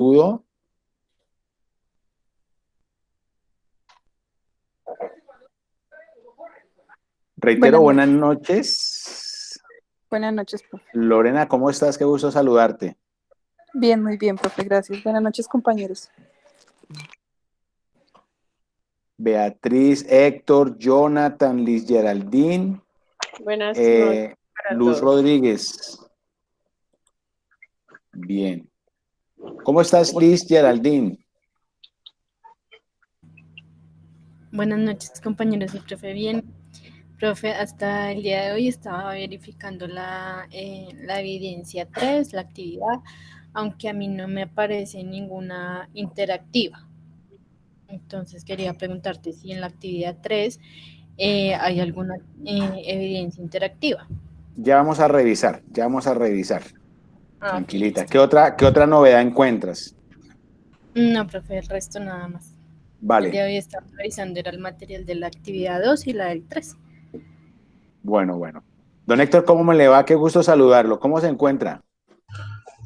saludo. Reitero, Buenas buenas noches. noches. Buenas noches, profe. Lorena, ¿cómo estás? Qué gusto saludarte. Bien, muy bien, profe, gracias. Buenas noches, compañeros. Beatriz, Héctor, Jonathan, Liz Geraldine, Buenas noches para Luz todos. Rodríguez. Bien. ¿Cómo estás, Liz Geraldine? Buenas noches, compañeros y profe. Bien, profe, hasta el día de hoy estaba verificando la evidencia 3, la actividad, aunque a mí no me aparece ninguna interactiva. Entonces quería preguntarte si en la actividad 3 hay alguna evidencia interactiva. Ya vamos a revisar, ya vamos a revisar. Ok, Tranquilita. listo. ¿Qué otra novedad encuentras? No, profe, el resto nada más. El día Vale, de hoy estaba revisando era el material de la actividad 2 y la del 3. bueno. Don Héctor, ¿cómo me le va? Qué gusto saludarlo. ¿Cómo se encuentra?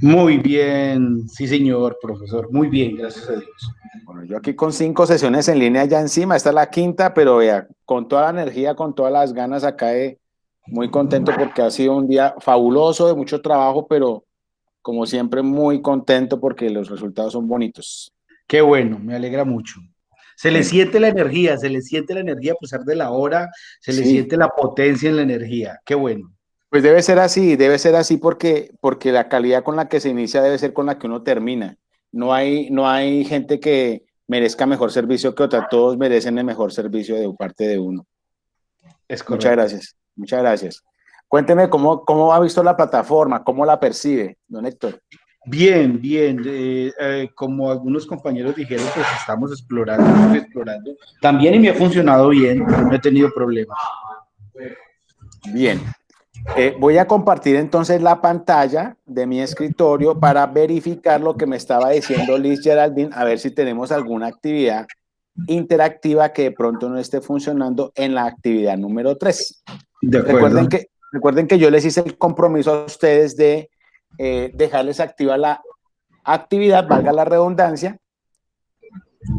Muy bien, sí señor, profesor, muy bien, gracias a Dios. Bueno, yo aquí con 5 sesiones en línea ya encima, esta es la quinta, pero vea, con toda la energía, con todas las ganas acá muy contento porque ha sido un día fabuloso, de mucho trabajo, pero como siempre muy contento porque los resultados son bonitos. Qué bueno, me alegra mucho. Bueno, Se le siente la energía a pesar de la hora, se le sí, siente la potencia en la energía, qué bueno. pues debe ser así porque la calidad con la que se inicia debe ser con la que uno termina. No hay gente que merezca mejor servicio que otra, todos merecen el mejor servicio de parte de uno. Es Muchas correcto. gracias, muchas gracias. Cuénteme cómo ha visto la plataforma, cómo la percibe, don Héctor. Bien, bien, como algunos compañeros dijeron, pues estamos explorando. También y me ha funcionado bien, no he tenido problemas. Bien, voy a compartir entonces la pantalla de mi escritorio para verificar lo que me estaba diciendo Liz Geraldine, a ver si tenemos alguna actividad interactiva que de pronto no esté funcionando en la actividad número 3. De Recuerden acuerdo. que, recuerden que yo les hice el compromiso a ustedes de dejarles activa la actividad, valga la redundancia,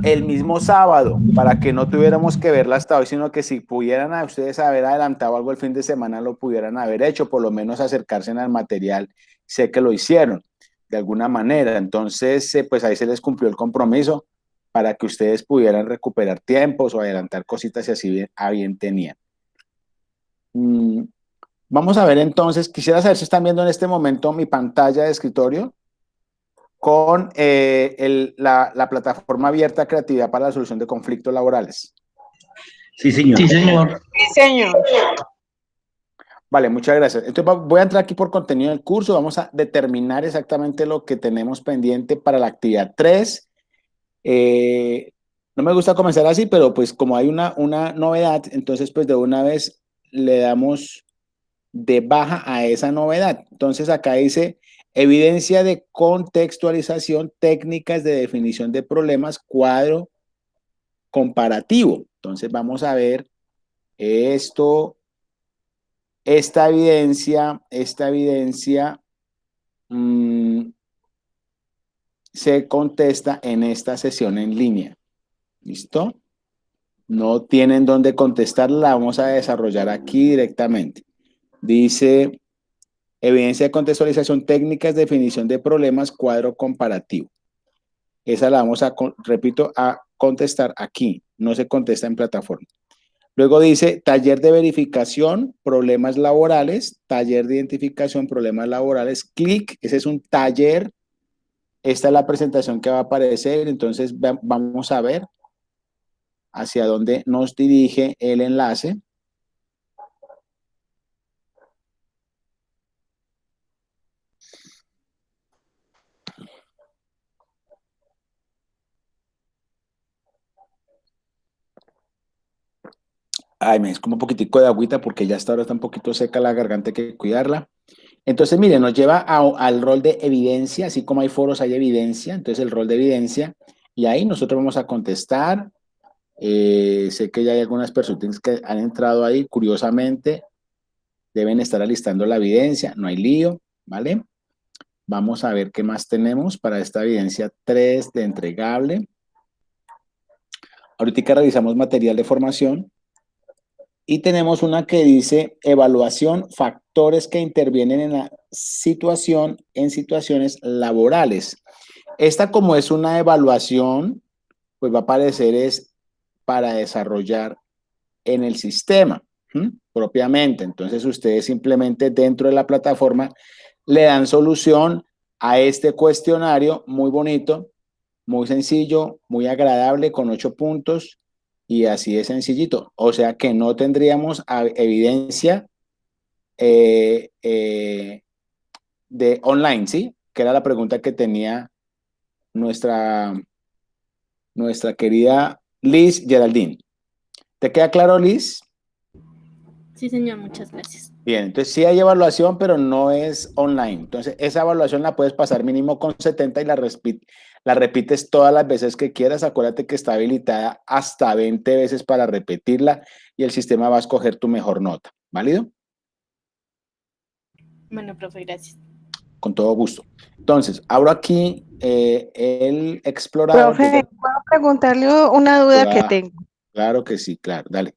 el mismo sábado, para que no tuviéramos que verla hasta hoy, sino que si pudieran a ustedes haber adelantado algo el fin de semana, lo pudieran haber hecho, por lo menos acercarse al material. Sé que lo hicieron de alguna manera, entonces pues ahí se les cumplió el compromiso para que ustedes pudieran recuperar tiempos o adelantar cositas si así bien tenían. Vamos a ver entonces, quisiera saber si están viendo en este momento mi pantalla de escritorio con la plataforma abierta Creatividad para la Solución de Conflictos Laborales. Sí, señor. Sí, señor. Sí, señor. Vale, muchas gracias. Entonces voy a entrar aquí por contenido del curso, vamos a determinar exactamente lo que tenemos pendiente para la actividad 3. No me gusta comenzar así, pero pues como hay una novedad, entonces pues de una vez le damos de baja a esa novedad. Entonces acá dice evidencia de contextualización, técnicas de definición de problemas, cuadro comparativo. Entonces vamos a ver esto, esta evidencia se contesta en esta sesión en línea. ¿Listo? No tienen dónde contestarla, la vamos a desarrollar aquí directamente. Dice evidencia de contextualización, técnicas, definición de problemas, cuadro comparativo. Esa la vamos a, repito, a contestar aquí, no se contesta en plataforma. Luego dice taller de verificación, problemas laborales, taller de identificación, problemas laborales, clic, ese es un taller. Esta es la presentación que va a aparecer, entonces vamos a ver hacia dónde nos dirige el enlace. Ay, me es como un poquitico de agüita porque ya hasta ahora está un poquito seca la garganta, hay que cuidarla. Entonces, miren, nos lleva al rol de evidencia, así como hay foros, hay evidencia, entonces el rol de evidencia, y ahí nosotros vamos a contestar. Sé que ya hay algunas personas que han entrado ahí, curiosamente, deben estar alistando la evidencia, no hay lío, ¿vale? Vamos a ver qué más tenemos para esta evidencia 3 de entregable. Ahorita revisamos material de formación y tenemos una que dice evaluación, factores que intervienen en la situación, en situaciones laborales. Esta, como es una evaluación, pues va a aparecer es para desarrollar en el sistema, propiamente. Entonces ustedes simplemente dentro de la plataforma le dan solución a este cuestionario muy bonito, muy sencillo, muy agradable, con 8 puntos, y así de sencillito. O sea que no tendríamos evidencia de online, ¿sí? Que era la pregunta que tenía nuestra querida Liz Geraldine. ¿Te queda claro, Liz? Sí, señor, muchas gracias. Bien, entonces sí hay evaluación, pero no es online. Entonces, esa evaluación la puedes pasar mínimo con 70 y la repites todas las veces que quieras. Acuérdate que está habilitada hasta 20 veces para repetirla y el sistema va a escoger tu mejor nota. ¿Válido? Bueno, profe, gracias. Con todo gusto. Entonces, abro aquí el explorador. Profe, ¿puedo preguntarle una duda que tengo? Claro que sí, claro, dale.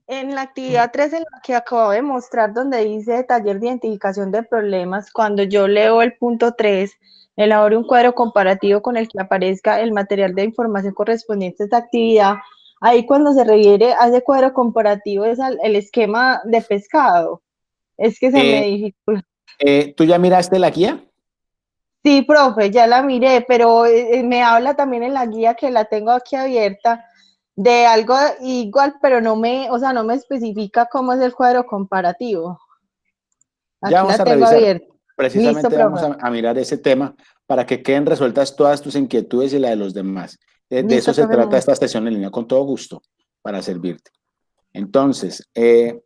En la actividad 3 en la que acabo de mostrar, donde dice taller de identificación de problemas, cuando yo leo el punto 3, elabore un cuadro comparativo con el que aparezca el material de información correspondiente a esta actividad. Ahí cuando se refiere a ese cuadro comparativo es el esquema de pescado. Es que se me dificulta. ¿Tú ya miraste la guía? Sí, profe, ya la miré, pero me habla también en la guía que la tengo aquí abierta de algo igual, pero no me especifica cómo es el cuadro comparativo. Aquí Ya vamos la a tengo revisar. abierta. Precisamente Listo, vamos profe. a mirar ese tema para que queden resueltas todas tus inquietudes y la de los demás. De eso Listo, se profe. trata esta sesión en línea, con todo gusto, para servirte. Entonces,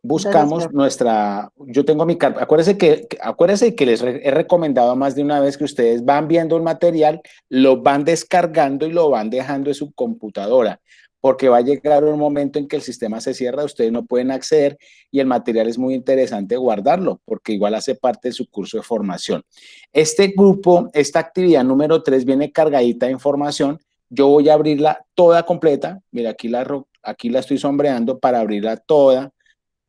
buscamos Gracias, yo tengo mi carta. Acuérdense que les he recomendado más de una vez que ustedes van viendo un material, lo van descargando y lo van dejando en su computadora, porque va a llegar un momento en que el sistema se cierra, ustedes no pueden acceder y el material es muy interesante guardarlo, porque igual hace parte de su curso de formación. Este grupo, esta actividad número 3 viene cargadita de información. Yo voy a abrirla toda completa. Mira, aquí la estoy sombreando para abrirla toda.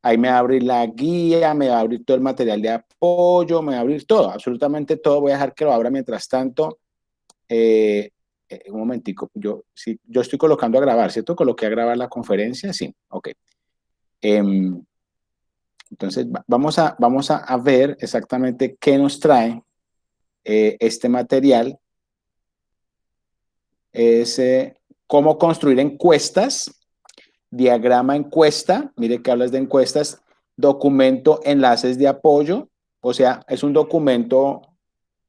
Ahí me va a abrir la guía, me va a abrir todo el material de apoyo, me va a abrir todo, absolutamente todo. Voy a dejar que lo abra mientras tanto. Un momentico, yo estoy colocando a grabar, ¿cierto? Coloqué a grabar la conferencia, sí, ok. Entonces, vamos a ver exactamente qué nos trae este material. Es cómo construir encuestas, diagrama encuesta, mire que hablas de encuestas, documento, enlaces de apoyo, o sea, es un documento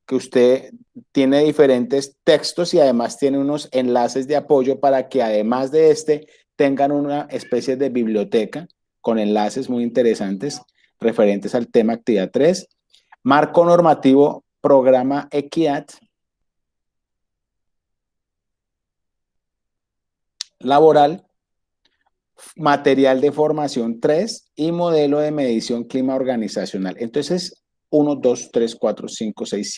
que usted tiene diferentes textos y además tiene unos enlaces de apoyo para que además de tengan una especie de biblioteca con enlaces muy interesantes referentes al tema actividad 3. Marco normativo, programa Equidad laboral, material de formación 3 y modelo de medición clima organizacional. Entonces, 1, 2, 3, 4, 5, 6,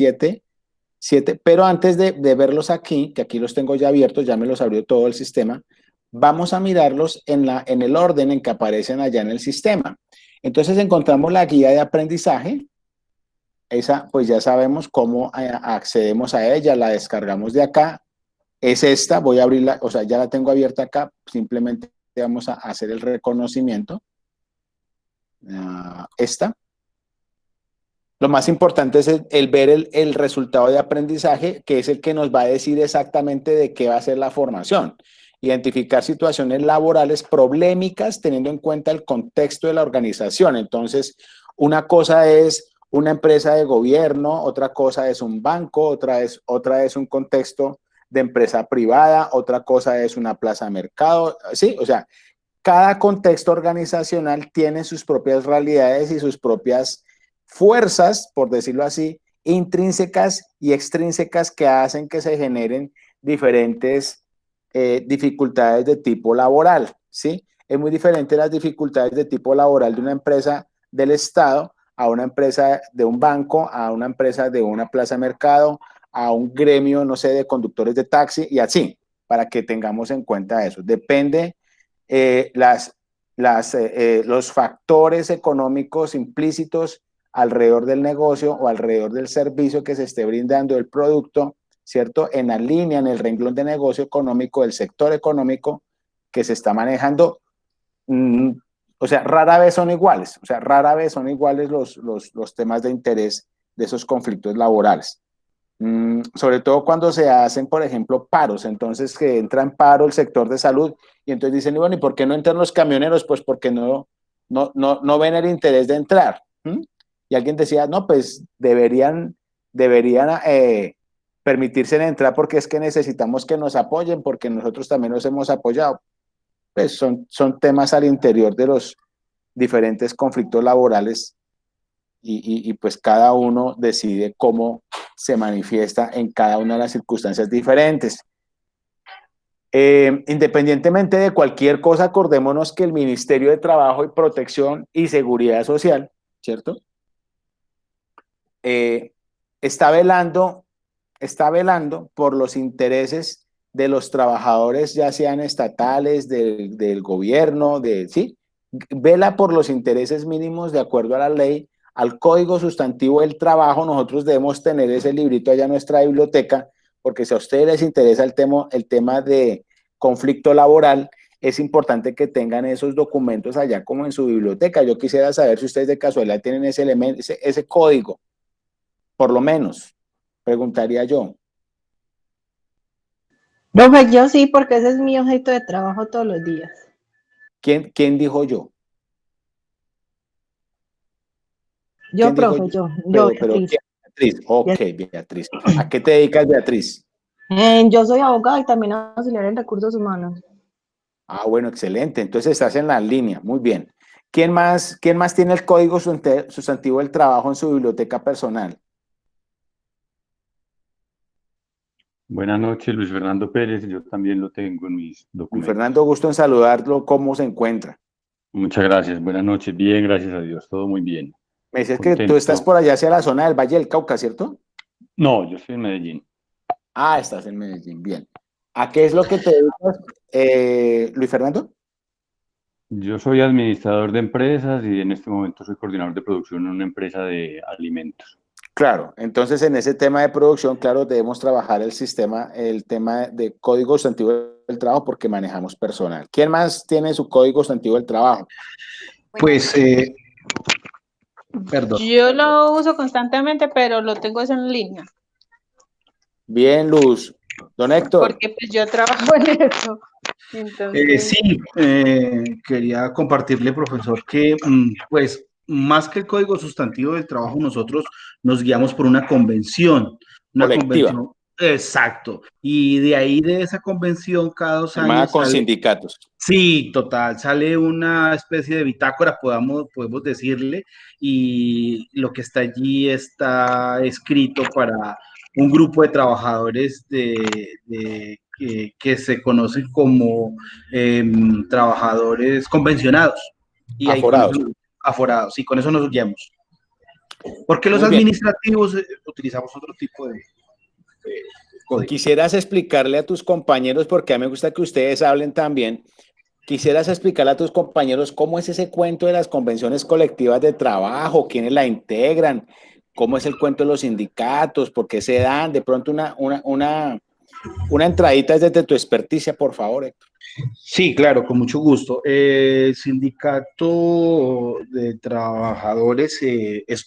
7, pero antes de verlos aquí, que aquí los tengo ya abiertos, ya me los abrió todo el sistema, vamos a mirarlos en el orden en que aparecen allá en el sistema. Entonces encontramos la guía de aprendizaje, esa pues ya sabemos cómo accedemos a ella, la descargamos de acá, es esta, voy a abrirla, o sea, ya la tengo abierta acá, simplemente vamos a hacer el reconocimiento, esta. Lo más importante es el ver el resultado de aprendizaje, que es el que nos va a decir exactamente de qué va a ser la formación. Identificar situaciones laborales problemáticas teniendo en cuenta el contexto de la organización. Entonces, una cosa es una empresa de gobierno, otra cosa es un banco, otra es un contexto de empresa privada, otra cosa es una plaza de mercado. Sí, o sea, cada contexto organizacional tiene sus propias realidades y sus propias fuerzas, por decirlo así, intrínsecas y extrínsecas que hacen que se generen diferentes dificultades de tipo laboral, ¿sí? Es muy diferente las dificultades de tipo laboral de una empresa del Estado a una empresa de un banco, a una empresa de una plaza de mercado, a un gremio, no sé, de conductores de taxi y así, para que tengamos en cuenta eso. Depende los factores económicos implícitos alrededor del negocio o alrededor del servicio que se esté brindando, el producto, ¿cierto? En la línea, en el renglón de negocio económico, del sector económico que se está manejando. O sea, rara vez son iguales, o sea, rara vez son iguales los temas de interés de esos conflictos laborales. Sobre todo cuando se hacen, por ejemplo, paros, entonces que entra en paro el sector de salud y entonces dicen, bueno, ¿y por qué no entran los camioneros? Pues porque no ven el interés de entrar. Y alguien decía, no, pues deberían permitirse entrar porque es que necesitamos que nos apoyen, porque nosotros también los hemos apoyado. Pues son temas al interior de los diferentes conflictos laborales y pues cada uno decide cómo se manifiesta en cada una de las circunstancias diferentes. Independientemente de cualquier cosa, acordémonos que el Ministerio de Trabajo y Protección y Seguridad Social, ¿cierto? Está velando por los intereses de los trabajadores, ya sean estatales, del gobierno, ¿sí? Vela por los intereses mínimos de acuerdo a la ley, al Código Sustantivo del Trabajo. Nosotros debemos tener ese librito allá en nuestra biblioteca, porque si a ustedes les interesa el tema de conflicto laboral, es importante que tengan esos documentos allá como en su biblioteca. Yo quisiera saber si ustedes de casualidad tienen ese elemento, ese código, por lo menos, preguntaría yo. Profe, yo sí, porque ese es mi objeto de trabajo todos los días. ¿Quién dijo yo? Yo, profe, yo, Pero Beatriz. Beatriz, ok, Beatriz. ¿A qué te dedicas, Beatriz? Yo soy abogada y también auxiliar en recursos humanos. Ah, bueno, excelente. Entonces estás en la línea. Muy bien. ¿Quién más tiene el Código Sustantivo del Trabajo en su biblioteca personal? Buenas noches, Luis Fernando Pérez. Yo también lo tengo en mis Luis documentos. Fernando, gusto en saludarlo. ¿Cómo se encuentra? Muchas gracias. Buenas noches. Bien, gracias a Dios. Todo muy bien. Me dices Contento. que tú estás por allá hacia la zona del Valle del Cauca, ¿cierto? No, yo soy en Medellín. Ah, estás en Medellín. Bien. ¿A qué es lo que te dedicas, Luis Fernando? Yo soy administrador de empresas y en este momento soy coordinador de producción en una empresa de alimentos. Claro, entonces en ese tema de producción, claro, debemos trabajar el tema de código sustantivo del trabajo porque manejamos personal. ¿Quién más tiene su código sustantivo del trabajo? Pues, perdón. Yo lo uso constantemente, pero lo tengo en línea. Bien, Luz. Don Héctor. Porque pues yo trabajo en eso. Entonces... Sí, quería compartirle, profesor, que pues más que el código sustantivo del trabajo, nosotros nos guiamos por una convención. Una colectiva. Convención, exacto. Y de ahí, de esa convención, cada 2 años con sindicatos. Sí, total, sale una especie de bitácora, podemos decirle, y lo que está allí está escrito para un grupo de trabajadores que se conocen como trabajadores convencionados. Y aforados. Aforados, y con eso nos guiamos. Porque los administrativos utilizamos otro tipo de código. Quisieras explicarle a tus compañeros, porque a mí me gusta que ustedes hablen también, quisieras explicarle a tus compañeros cómo es ese cuento de las convenciones colectivas de trabajo, quiénes la integran, cómo es el cuento de los sindicatos, por qué se dan, de pronto una entradita desde tu experticia, por favor, Héctor. Sí, claro, con mucho gusto. El sindicato de trabajadores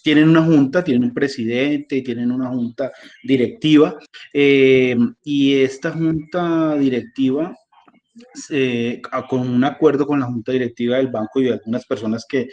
tienen una junta, tienen un presidente, tienen una junta directiva, y esta junta directiva, con un acuerdo con la junta directiva del banco y de algunas personas que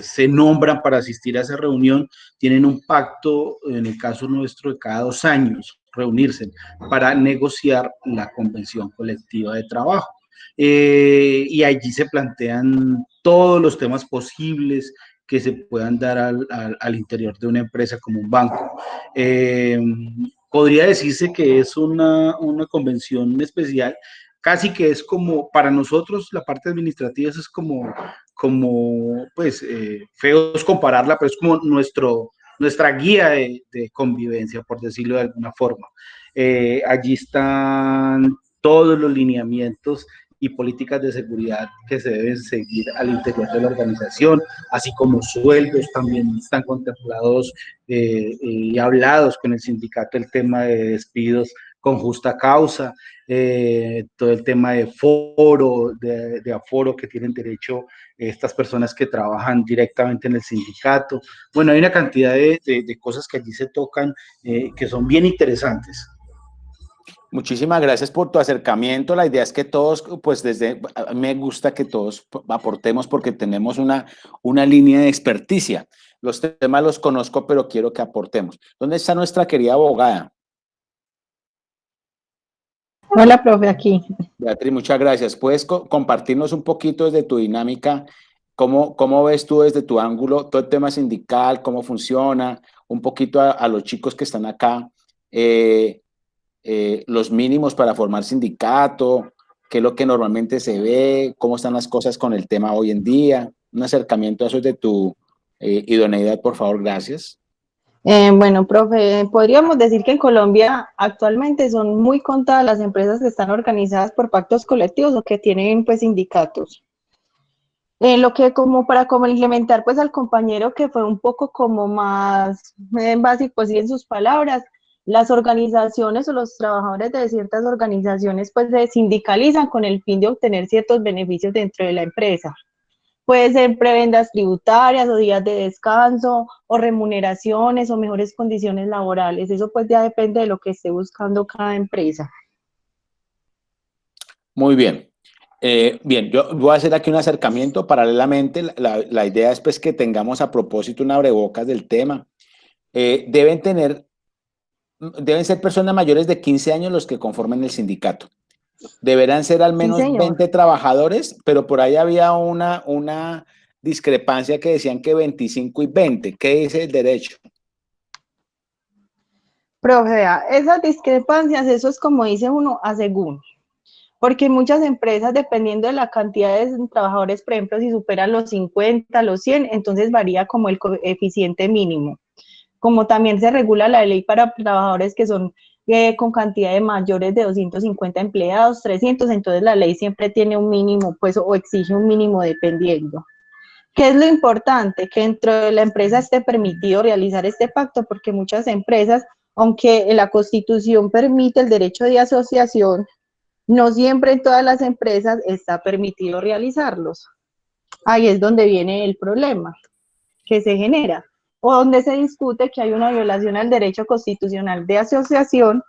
se nombran para asistir a esa reunión, tienen un pacto, en el caso nuestro, de cada 2 años reunirse para negociar la convención colectiva de trabajo. Y allí se plantean todos los temas posibles que se puedan dar al interior de una empresa como un banco. Podría decirse que es una convención especial, casi que es como, para nosotros, la parte administrativa es como pues, feo es compararla, pero es como nuestra guía de convivencia, por decirlo de alguna forma. Allí están todos los lineamientos y políticas de seguridad que se deben seguir al interior de la organización, así como sueldos también están contemplados y hablados con el sindicato, el tema de despidos con justa causa, todo el tema de aforo que tienen derecho estas personas que trabajan directamente en el sindicato. Bueno, hay una cantidad de cosas que allí se tocan que son bien interesantes. Muchísimas gracias por tu acercamiento. La idea es que todos, pues a mí me gusta que todos aportemos porque tenemos una línea de experticia. Los temas los conozco, pero quiero que aportemos. ¿Dónde está nuestra querida abogada? Hola, profe, aquí. Beatriz, muchas gracias. ¿Puedes compartirnos un poquito desde tu dinámica? ¿Cómo ves tú desde tu ángulo todo el tema sindical? ¿Cómo funciona? Un poquito a los chicos que están acá. Los mínimos para formar sindicato, qué es lo que normalmente se ve, cómo están las cosas con el tema hoy en día. Un acercamiento a eso de tu idoneidad, por favor, gracias. Bueno, profe, podríamos decir que en Colombia actualmente son muy contadas las empresas que están organizadas por pactos colectivos o que tienen pues sindicatos. Lo que como implementar pues al compañero que fue un poco como más básico así en sus palabras, las organizaciones o los trabajadores de ciertas organizaciones pues se sindicalizan con el fin de obtener ciertos beneficios dentro de la empresa. Puede ser prebendas tributarias o días de descanso o remuneraciones o mejores condiciones laborales. Eso pues ya depende de lo que esté buscando cada empresa. Muy bien. Bien, yo voy a hacer aquí un acercamiento paralelamente. La idea es pues que tengamos a propósito un abrebocas del tema. Deben ser personas mayores de 15 años los que conformen el sindicato. Deberán ser al Sí, menos señor. 20 trabajadores, pero por ahí había una discrepancia que decían que 25 y 20. ¿Qué dice el derecho? Profe, vea, esas discrepancias, eso es como dice uno, a según. Porque muchas empresas, dependiendo de la cantidad de trabajadores, por ejemplo, si superan los 50, los 100, entonces varía como el coeficiente mínimo. Como también se regula la ley para trabajadores que son con cantidad de mayores de 250 empleados, 300, entonces la ley siempre tiene un mínimo, pues, o exige un mínimo dependiendo. ¿Qué es lo importante? Que dentro de la empresa esté permitido realizar este pacto, porque muchas empresas, aunque la Constitución permite el derecho de asociación, no siempre en todas las empresas está permitido realizarlos. Ahí es donde viene el problema que se genera, o donde se discute que hay una violación al derecho constitucional de asociación,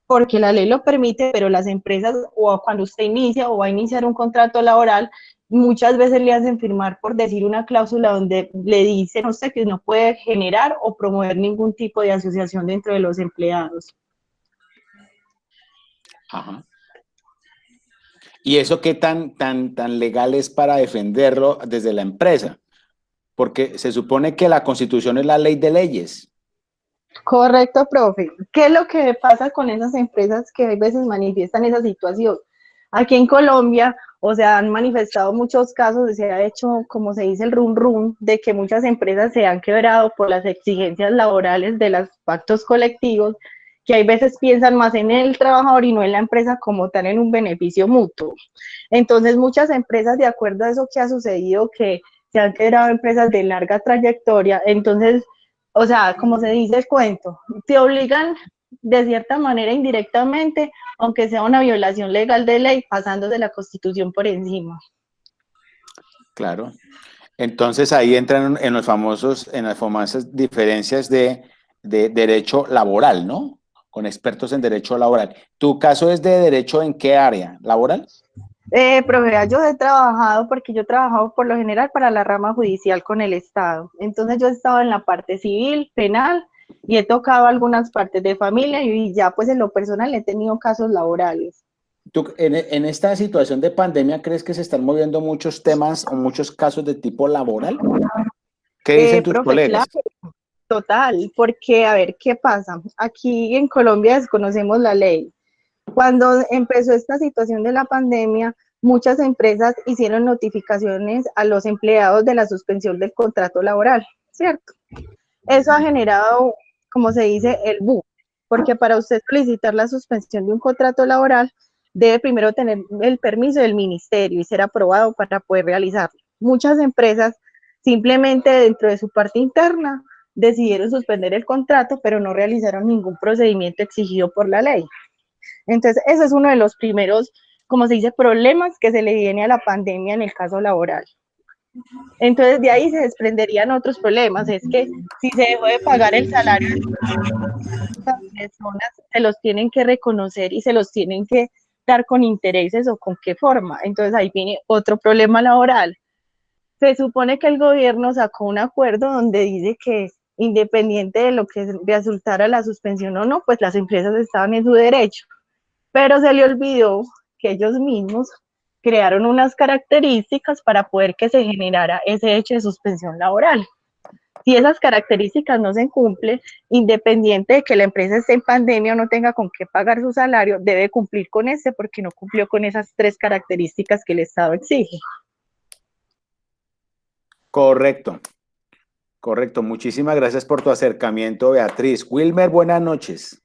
porque la ley lo permite, pero las empresas, o cuando usted inicia o va a iniciar un contrato laboral, muchas veces le hacen firmar por decir una cláusula donde le dicen a usted que no puede generar o promover ningún tipo de asociación dentro de los empleados. Ajá. ¿Y eso qué tan legal es para defenderlo desde la empresa? Porque se supone que la Constitución es la ley de leyes. Correcto, profe. ¿Qué es lo que pasa con esas empresas que a veces manifiestan esa situación? Aquí en Colombia, o sea, han manifestado muchos casos, se ha hecho, como se dice, el run de que muchas empresas se han quebrado por las exigencias laborales de los pactos colectivos, que hay veces piensan más en el trabajador y no en la empresa como tal, en un beneficio mutuo. Entonces, muchas empresas, de acuerdo a eso que ha sucedido, que se han quebrado empresas de larga trayectoria, entonces, o sea, como se dice el cuento, te obligan de cierta manera indirectamente, aunque sea una violación legal de ley, pasando de la Constitución por encima. Claro. Entonces ahí entran en las famosas diferencias de derecho laboral, ¿no? Con expertos en derecho laboral. ¿Tu caso es de derecho en qué área? ¿Laboral? Profe, yo he trabajado, porque yo he trabajado por lo general para la rama judicial con el Estado. Entonces yo he estado en la parte civil, penal, y he tocado algunas partes de familia y ya pues en lo personal he tenido casos laborales. ¿Tú en esta situación de pandemia crees que se están moviendo muchos temas o muchos casos de tipo laboral? ¿Qué dicen tus Profe, colegas? claro, total, porque a ver, ¿qué pasa? Aquí en Colombia desconocemos la ley. Cuando empezó esta situación de la pandemia, muchas empresas hicieron notificaciones a los empleados de la suspensión del contrato laboral, ¿cierto? Eso ha generado, como se dice, el boom, porque para usted solicitar la suspensión de un contrato laboral, debe primero tener el permiso del ministerio y ser aprobado para poder realizarlo. Muchas empresas simplemente dentro de su parte interna decidieron suspender el contrato, pero no realizaron ningún procedimiento exigido por la ley. Entonces, ese es uno de los primeros, como se dice, problemas que se le viene a la pandemia en el caso laboral. Entonces, de ahí se desprenderían otros problemas. Es que si se dejó de pagar el salario de las personas, se los tienen que reconocer y se los tienen que dar con intereses o con qué forma. Entonces, ahí viene otro problema laboral. Se supone que el gobierno sacó un acuerdo donde dice que independiente de lo que resultara la suspensión o no, pues las empresas estaban en su derecho. Pero se le olvidó que ellos mismos crearon unas características para poder que se generara ese hecho de suspensión laboral. Si esas características no se cumplen, independiente de que la empresa esté en pandemia o no tenga con qué pagar su salario, debe cumplir con ese porque no cumplió con esas 3 características que el Estado exige. Correcto, correcto. Muchísimas gracias por tu acercamiento, Beatriz. Wilmer, buenas noches.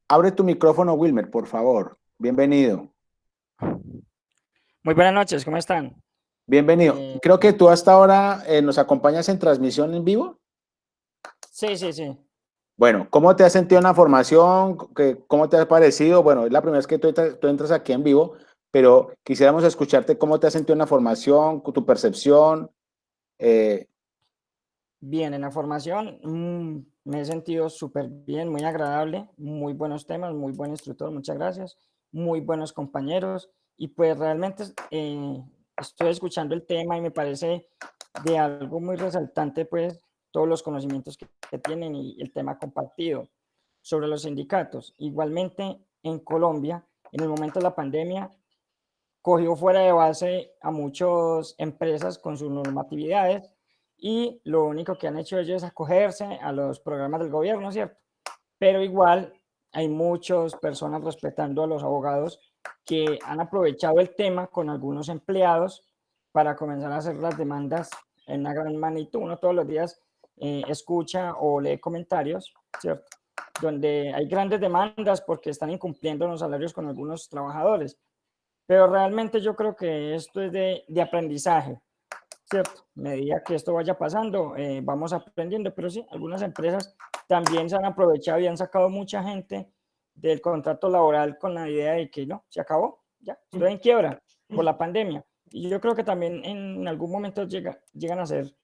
Abre tu micrófono, Wilmer, por favor. Bienvenido. Muy buenas noches, ¿cómo están? Bienvenido. Creo que tú hasta ahora nos acompañas en transmisión en vivo. Sí, sí, sí. Bueno, ¿cómo te has sentido en la formación? ¿Cómo te ha parecido? Bueno, es la primera vez que tú entras aquí en vivo, pero quisiéramos escucharte cómo te has sentido en la formación, tu percepción. Bien, en la formación me he sentido súper bien, muy agradable, muy buenos temas, muy buen instructor, muchas gracias, muy buenos compañeros y pues realmente estoy escuchando el tema y me parece de algo muy resaltante pues todos los conocimientos que tienen y el tema compartido sobre los sindicatos. Igualmente en Colombia, en el momento de la pandemia, cogió fuera de base a muchas empresas con sus normatividades y lo único que han hecho ellos es acogerse a los programas del gobierno, ¿cierto? Pero igual hay muchas personas respetando a los abogados que han aprovechado el tema con algunos empleados para comenzar a hacer las demandas en una gran magnitud. Uno todos los días escucha o lee comentarios, ¿cierto? Donde hay grandes demandas porque están incumpliendo los salarios con algunos trabajadores. Pero realmente yo creo que esto es de aprendizaje, ¿cierto? A medida que esto vaya pasando, vamos aprendiendo, pero sí, algunas empresas también se han aprovechado y han sacado mucha gente del contrato laboral con la idea de que no, se acabó, ya, estoy en quiebra por la pandemia. Y yo creo que también en algún momento llegan a ser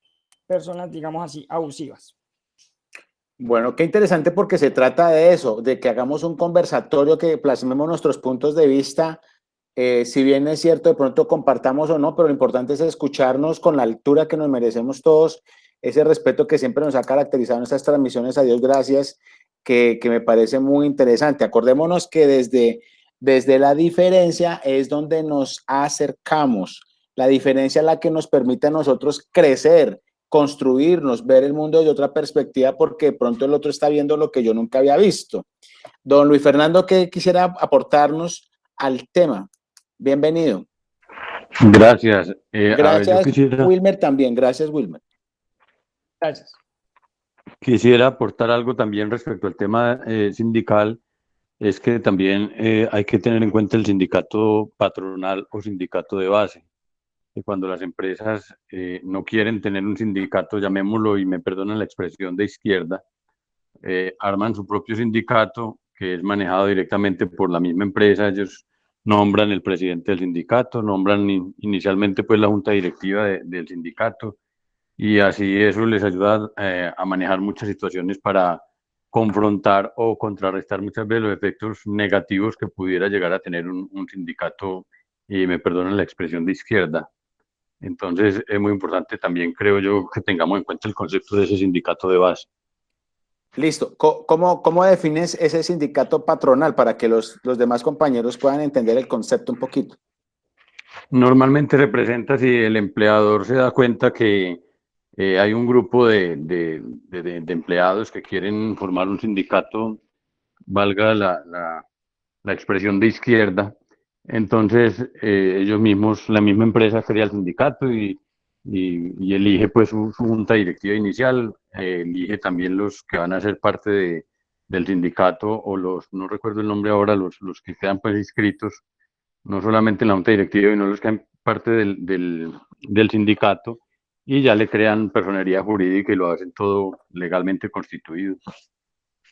personas, digamos así, abusivas. Bueno, qué interesante porque se trata de eso, de que hagamos un conversatorio, que plasmemos nuestros puntos de vista. Si bien es cierto, de pronto compartamos o no, pero lo importante es escucharnos con la altura que nos merecemos todos, ese respeto que siempre nos ha caracterizado en estas transmisiones, a Dios gracias, que me parece muy interesante. Acordémonos que desde la diferencia es donde nos acercamos, la diferencia es la que nos permite a nosotros crecer, construirnos, ver el mundo de otra perspectiva, porque de pronto el otro está viendo lo que yo nunca había visto. Don Luis Fernando, ¿qué quisiera aportarnos al tema? Bienvenido. Gracias. Gracias, Yo Wilmer, también. Gracias, Wilmer. Gracias. quisiera aportar algo también respecto al tema sindical. Es que también hay que tener en cuenta el sindicato patronal o sindicato de base. Que cuando las empresas no quieren tener un sindicato, llamémoslo, y me perdonan la expresión, de izquierda, arman su propio sindicato que es manejado directamente por la misma empresa. Ellos nombran el presidente del sindicato, nombran inicialmente pues la junta directiva del sindicato, y así eso les ayuda a manejar muchas situaciones para confrontar o contrarrestar muchas veces los efectos negativos que pudiera llegar a tener un sindicato, y me perdonan la expresión, de izquierda. Entonces es muy importante también, creo yo, que tengamos en cuenta el concepto de ese sindicato de base. Listo. ¿Cómo defines ese sindicato patronal para que los demás compañeros puedan entender el concepto un poquito? Normalmente representa si el empleador se da cuenta que hay un grupo de empleados que quieren formar un sindicato valga la expresión de izquierda. Entonces, ellos mismos, la misma empresa crea el sindicato y elige pues su junta directiva inicial, elige también los que van a ser parte del sindicato o no recuerdo el nombre ahora, los que quedan pues inscritos, no solamente en la junta directiva, sino los que han parte del sindicato y ya le crean personería jurídica y lo hacen todo legalmente constituido.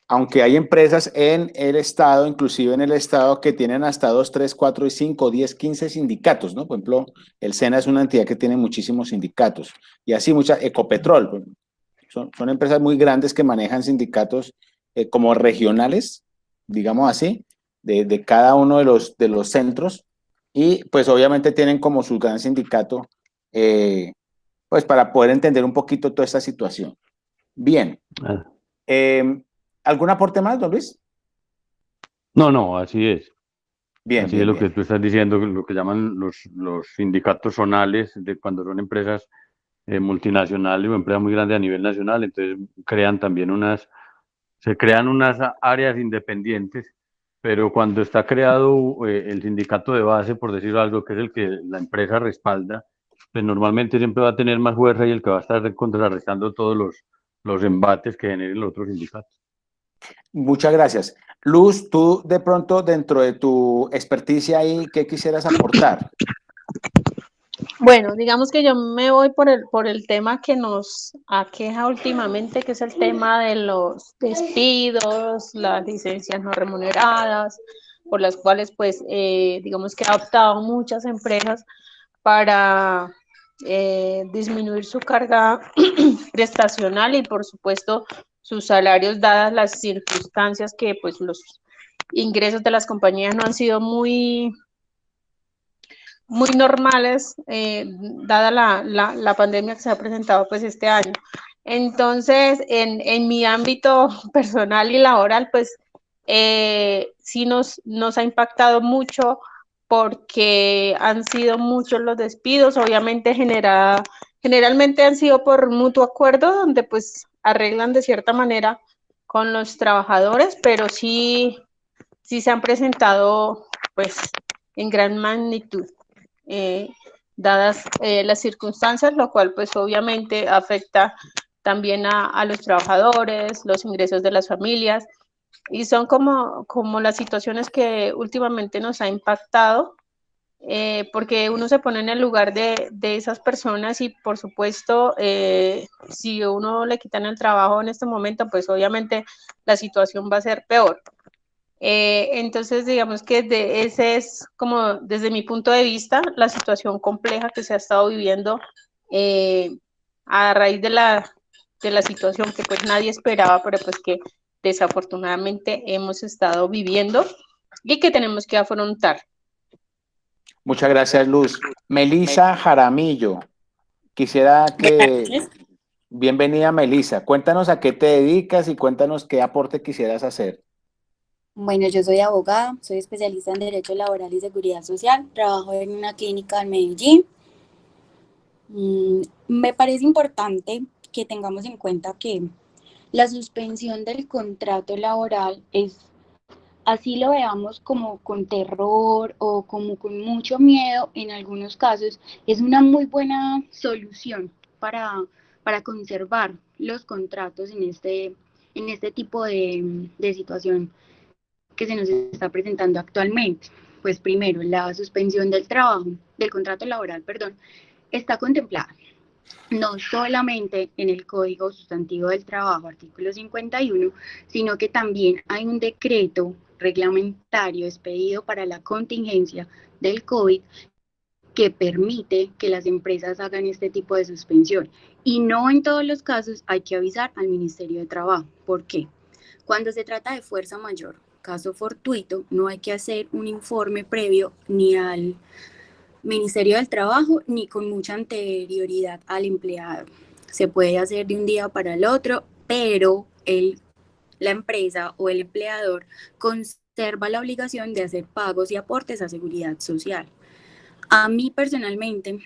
Aunque hay empresas en el estado, inclusive en el estado, que tienen hasta 2, 3, 4 y 5, 10, 15 sindicatos, ¿no? Por ejemplo, el SENA es una entidad que tiene muchísimos sindicatos. Y así muchas, Ecopetrol, son empresas muy grandes que manejan sindicatos como regionales, digamos así, de cada uno de los centros. Y pues obviamente tienen como su gran sindicato, pues para poder entender un poquito toda esta situación. Bien. ¿Algún aporte más, don Luis? No, así es. Bien, así bien, es lo bien. que tú estás diciendo, lo que llaman los sindicatos zonales, de cuando son empresas multinacionales o empresas muy grandes a nivel nacional, entonces se crean unas áreas independientes, pero cuando está creado el sindicato de base, por decirlo algo, que es el que la empresa respalda, pues normalmente siempre va a tener más fuerza y el que va a estar contrarrestando todos los embates que generen los otros sindicatos. Muchas gracias. Luz, tú de pronto dentro de tu experticia ahí, ¿qué quisieras aportar? Bueno, digamos que yo me voy por el tema que nos aqueja últimamente, que es el tema de los despidos, las licencias no remuneradas, por las cuales, pues, digamos que ha optado muchas empresas para disminuir su carga prestacional y, por supuesto, sus salarios, dadas las circunstancias que, pues, los ingresos de las compañías no han sido muy normales, dada la pandemia que se ha presentado pues este año. Entonces, en mi ámbito personal y laboral, pues sí nos ha impactado mucho porque han sido muchos los despidos, obviamente generalmente han sido por mutuo acuerdo, donde pues arreglan de cierta manera con los trabajadores, pero sí se han presentado pues en gran magnitud. Dadas las circunstancias, lo cual pues obviamente afecta también a los trabajadores, los ingresos de las familias, y son como las situaciones que últimamente nos ha impactado, porque uno se pone en el lugar de esas personas y por supuesto, si uno le quitan el trabajo en este momento, pues obviamente la situación va a ser peor. Entonces, digamos que ese es como desde mi punto de vista la situación compleja que se ha estado viviendo a raíz de la situación que pues nadie esperaba, pero pues que desafortunadamente hemos estado viviendo y que tenemos que afrontar. Muchas gracias, Luz. Melisa Jaramillo, quisiera que... Bienvenida, Melisa. Cuéntanos a qué te dedicas y cuéntanos qué aporte quisieras hacer. Bueno, yo soy abogada, soy especialista en Derecho Laboral y Seguridad Social, trabajo en una clínica en Medellín. Me parece importante que tengamos en cuenta que la suspensión del contrato laboral es, así lo veamos como con terror o como con mucho miedo en algunos casos, es una muy buena solución para conservar los contratos en este tipo de situación que se nos está presentando actualmente. Pues primero, la suspensión del contrato laboral, está contemplada no solamente en el Código Sustantivo del Trabajo, artículo 51, sino que también hay un decreto reglamentario expedido para la contingencia del COVID que permite que las empresas hagan este tipo de suspensión. Y no en todos los casos hay que avisar al Ministerio de Trabajo. ¿Por qué? Cuando se trata de fuerza mayor, caso fortuito, no hay que hacer un informe previo ni al Ministerio del Trabajo ni con mucha anterioridad al empleado. Se puede hacer de un día para el otro, pero la empresa o el empleador conserva la obligación de hacer pagos y aportes a seguridad social. A mí personalmente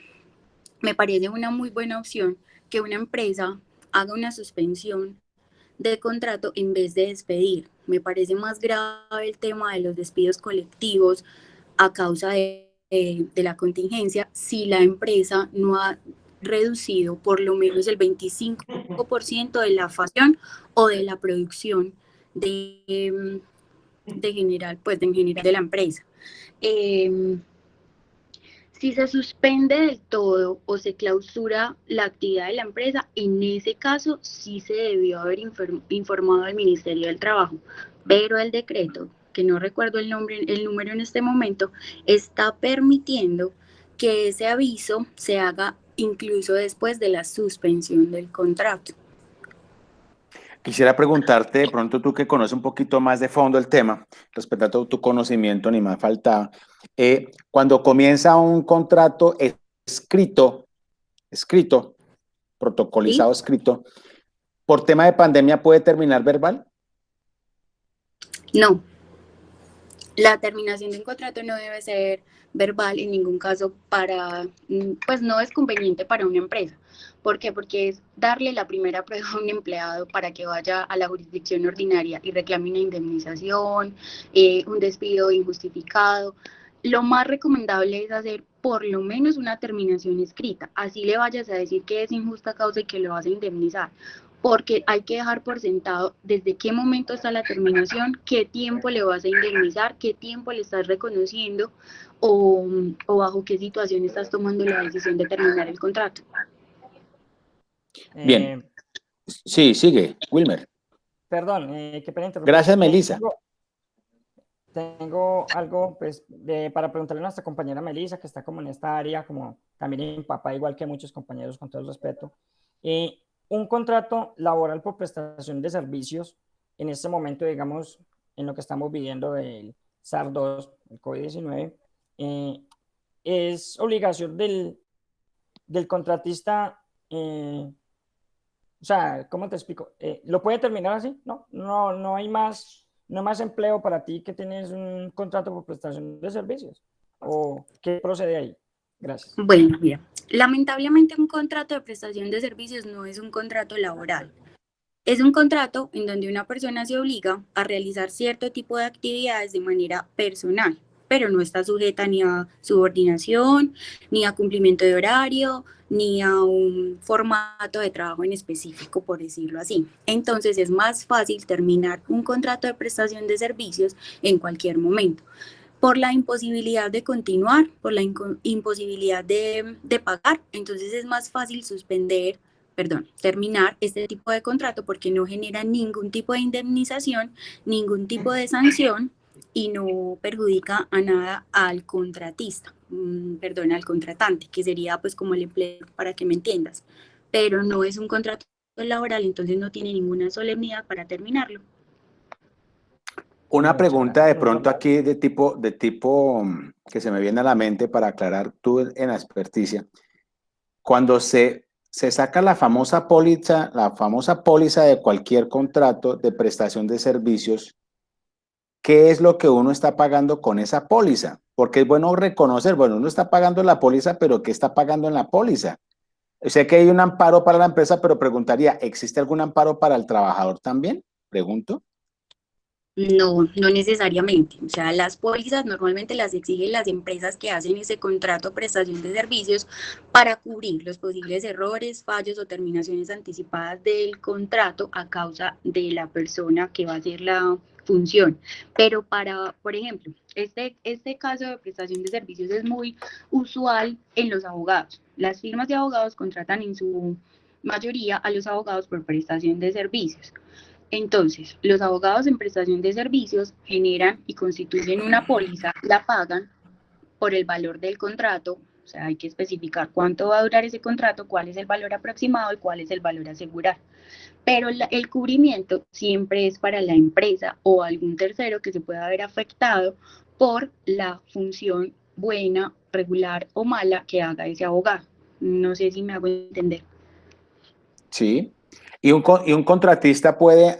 me parece una muy buena opción que una empresa haga una suspensión de contrato en vez de despedir. Me parece más grave el tema de los despidos colectivos a causa de la contingencia si la empresa no ha reducido por lo menos el 25% de la facturación o de la producción de general, pues en general de la empresa. Si se suspende del todo o se clausura la actividad de la empresa, en ese caso sí se debió haber informado al Ministerio del Trabajo, pero el decreto, que no recuerdo el número en este momento, está permitiendo que ese aviso se haga incluso después de la suspensión del contrato. Quisiera preguntarte, de pronto tú que conoces un poquito más de fondo el tema, respecto a tu conocimiento, ni más faltaba, cuando comienza un contrato escrito, protocolizado, ¿Sí? escrito, ¿por tema de pandemia puede terminar verbal? No. La terminación de un contrato no debe ser verbal en ningún caso pues no es conveniente para una empresa. ¿Por qué? Porque es darle la primera prueba a un empleado para que vaya a la jurisdicción ordinaria y reclame una indemnización, un despido injustificado. Lo más recomendable es hacer por lo menos una terminación escrita. Así le vayas a decir que es injusta causa y que lo vas a indemnizar, porque hay que dejar por sentado desde qué momento está la terminación, qué tiempo le vas a indemnizar, qué tiempo le estás reconociendo o bajo qué situación estás tomando la decisión de terminar el contrato. Bien. Sí, sigue, Wilmer. Perdón, qué pena interrumpir. Gracias, Melissa. Tengo algo pues, para preguntarle a nuestra compañera Melissa, que está como en esta área, como también empapada, igual que muchos compañeros, con todo el respeto. Un contrato laboral por prestación de servicios, en este momento, digamos, en lo que estamos viviendo del SARS-2, el COVID-19, es obligación del contratista, o sea, ¿cómo te explico? ¿Lo puede terminar así? No hay más empleo para ti que tienes un contrato por prestación de servicios. ¿O qué procede ahí? Gracias. Bueno, mira, lamentablemente un contrato de prestación de servicios no es un contrato laboral. Es un contrato en donde una persona se obliga a realizar cierto tipo de actividades de manera personal, pero no está sujeta ni a subordinación, ni a cumplimiento de horario, ni a un formato de trabajo en específico, por decirlo así. Entonces es más fácil terminar un contrato de prestación de servicios en cualquier momento, por la imposibilidad de continuar, por la imposibilidad de pagar. Entonces es más fácil terminar este tipo de contrato porque no genera ningún tipo de indemnización, ningún tipo de sanción y no perjudica a nada al contratista, al contratante, que sería pues como el empleo, para que me entiendas. Pero no es un contrato laboral, entonces no tiene ninguna solemnidad para terminarlo. Una pregunta de pronto aquí de tipo que se me viene a la mente para aclarar tú en la experticia. Cuando se saca la famosa póliza de cualquier contrato de prestación de servicios, ¿qué es lo que uno está pagando con esa póliza? Porque es bueno reconocer, bueno, uno está pagando la póliza, pero ¿qué está pagando en la póliza? Sé que hay un amparo para la empresa, pero preguntaría, ¿existe algún amparo para el trabajador también? Pregunto. No, no necesariamente. O sea, las pólizas normalmente las exigen las empresas que hacen ese contrato de prestación de servicios para cubrir los posibles errores, fallos o terminaciones anticipadas del contrato a causa de la persona que va a hacer la función. Pero por ejemplo, este caso de prestación de servicios es muy usual en los abogados. Las firmas de abogados contratan en su mayoría a los abogados por prestación de servicios. Entonces, los abogados en prestación de servicios generan y constituyen una póliza, la pagan por el valor del contrato, o sea, hay que especificar cuánto va a durar ese contrato, cuál es el valor aproximado y cuál es el valor a asegurar. Pero el cubrimiento siempre es para la empresa o algún tercero que se pueda haber afectado por la función buena, regular o mala que haga ese abogado. No sé si me hago entender. Sí. Y un contratista puede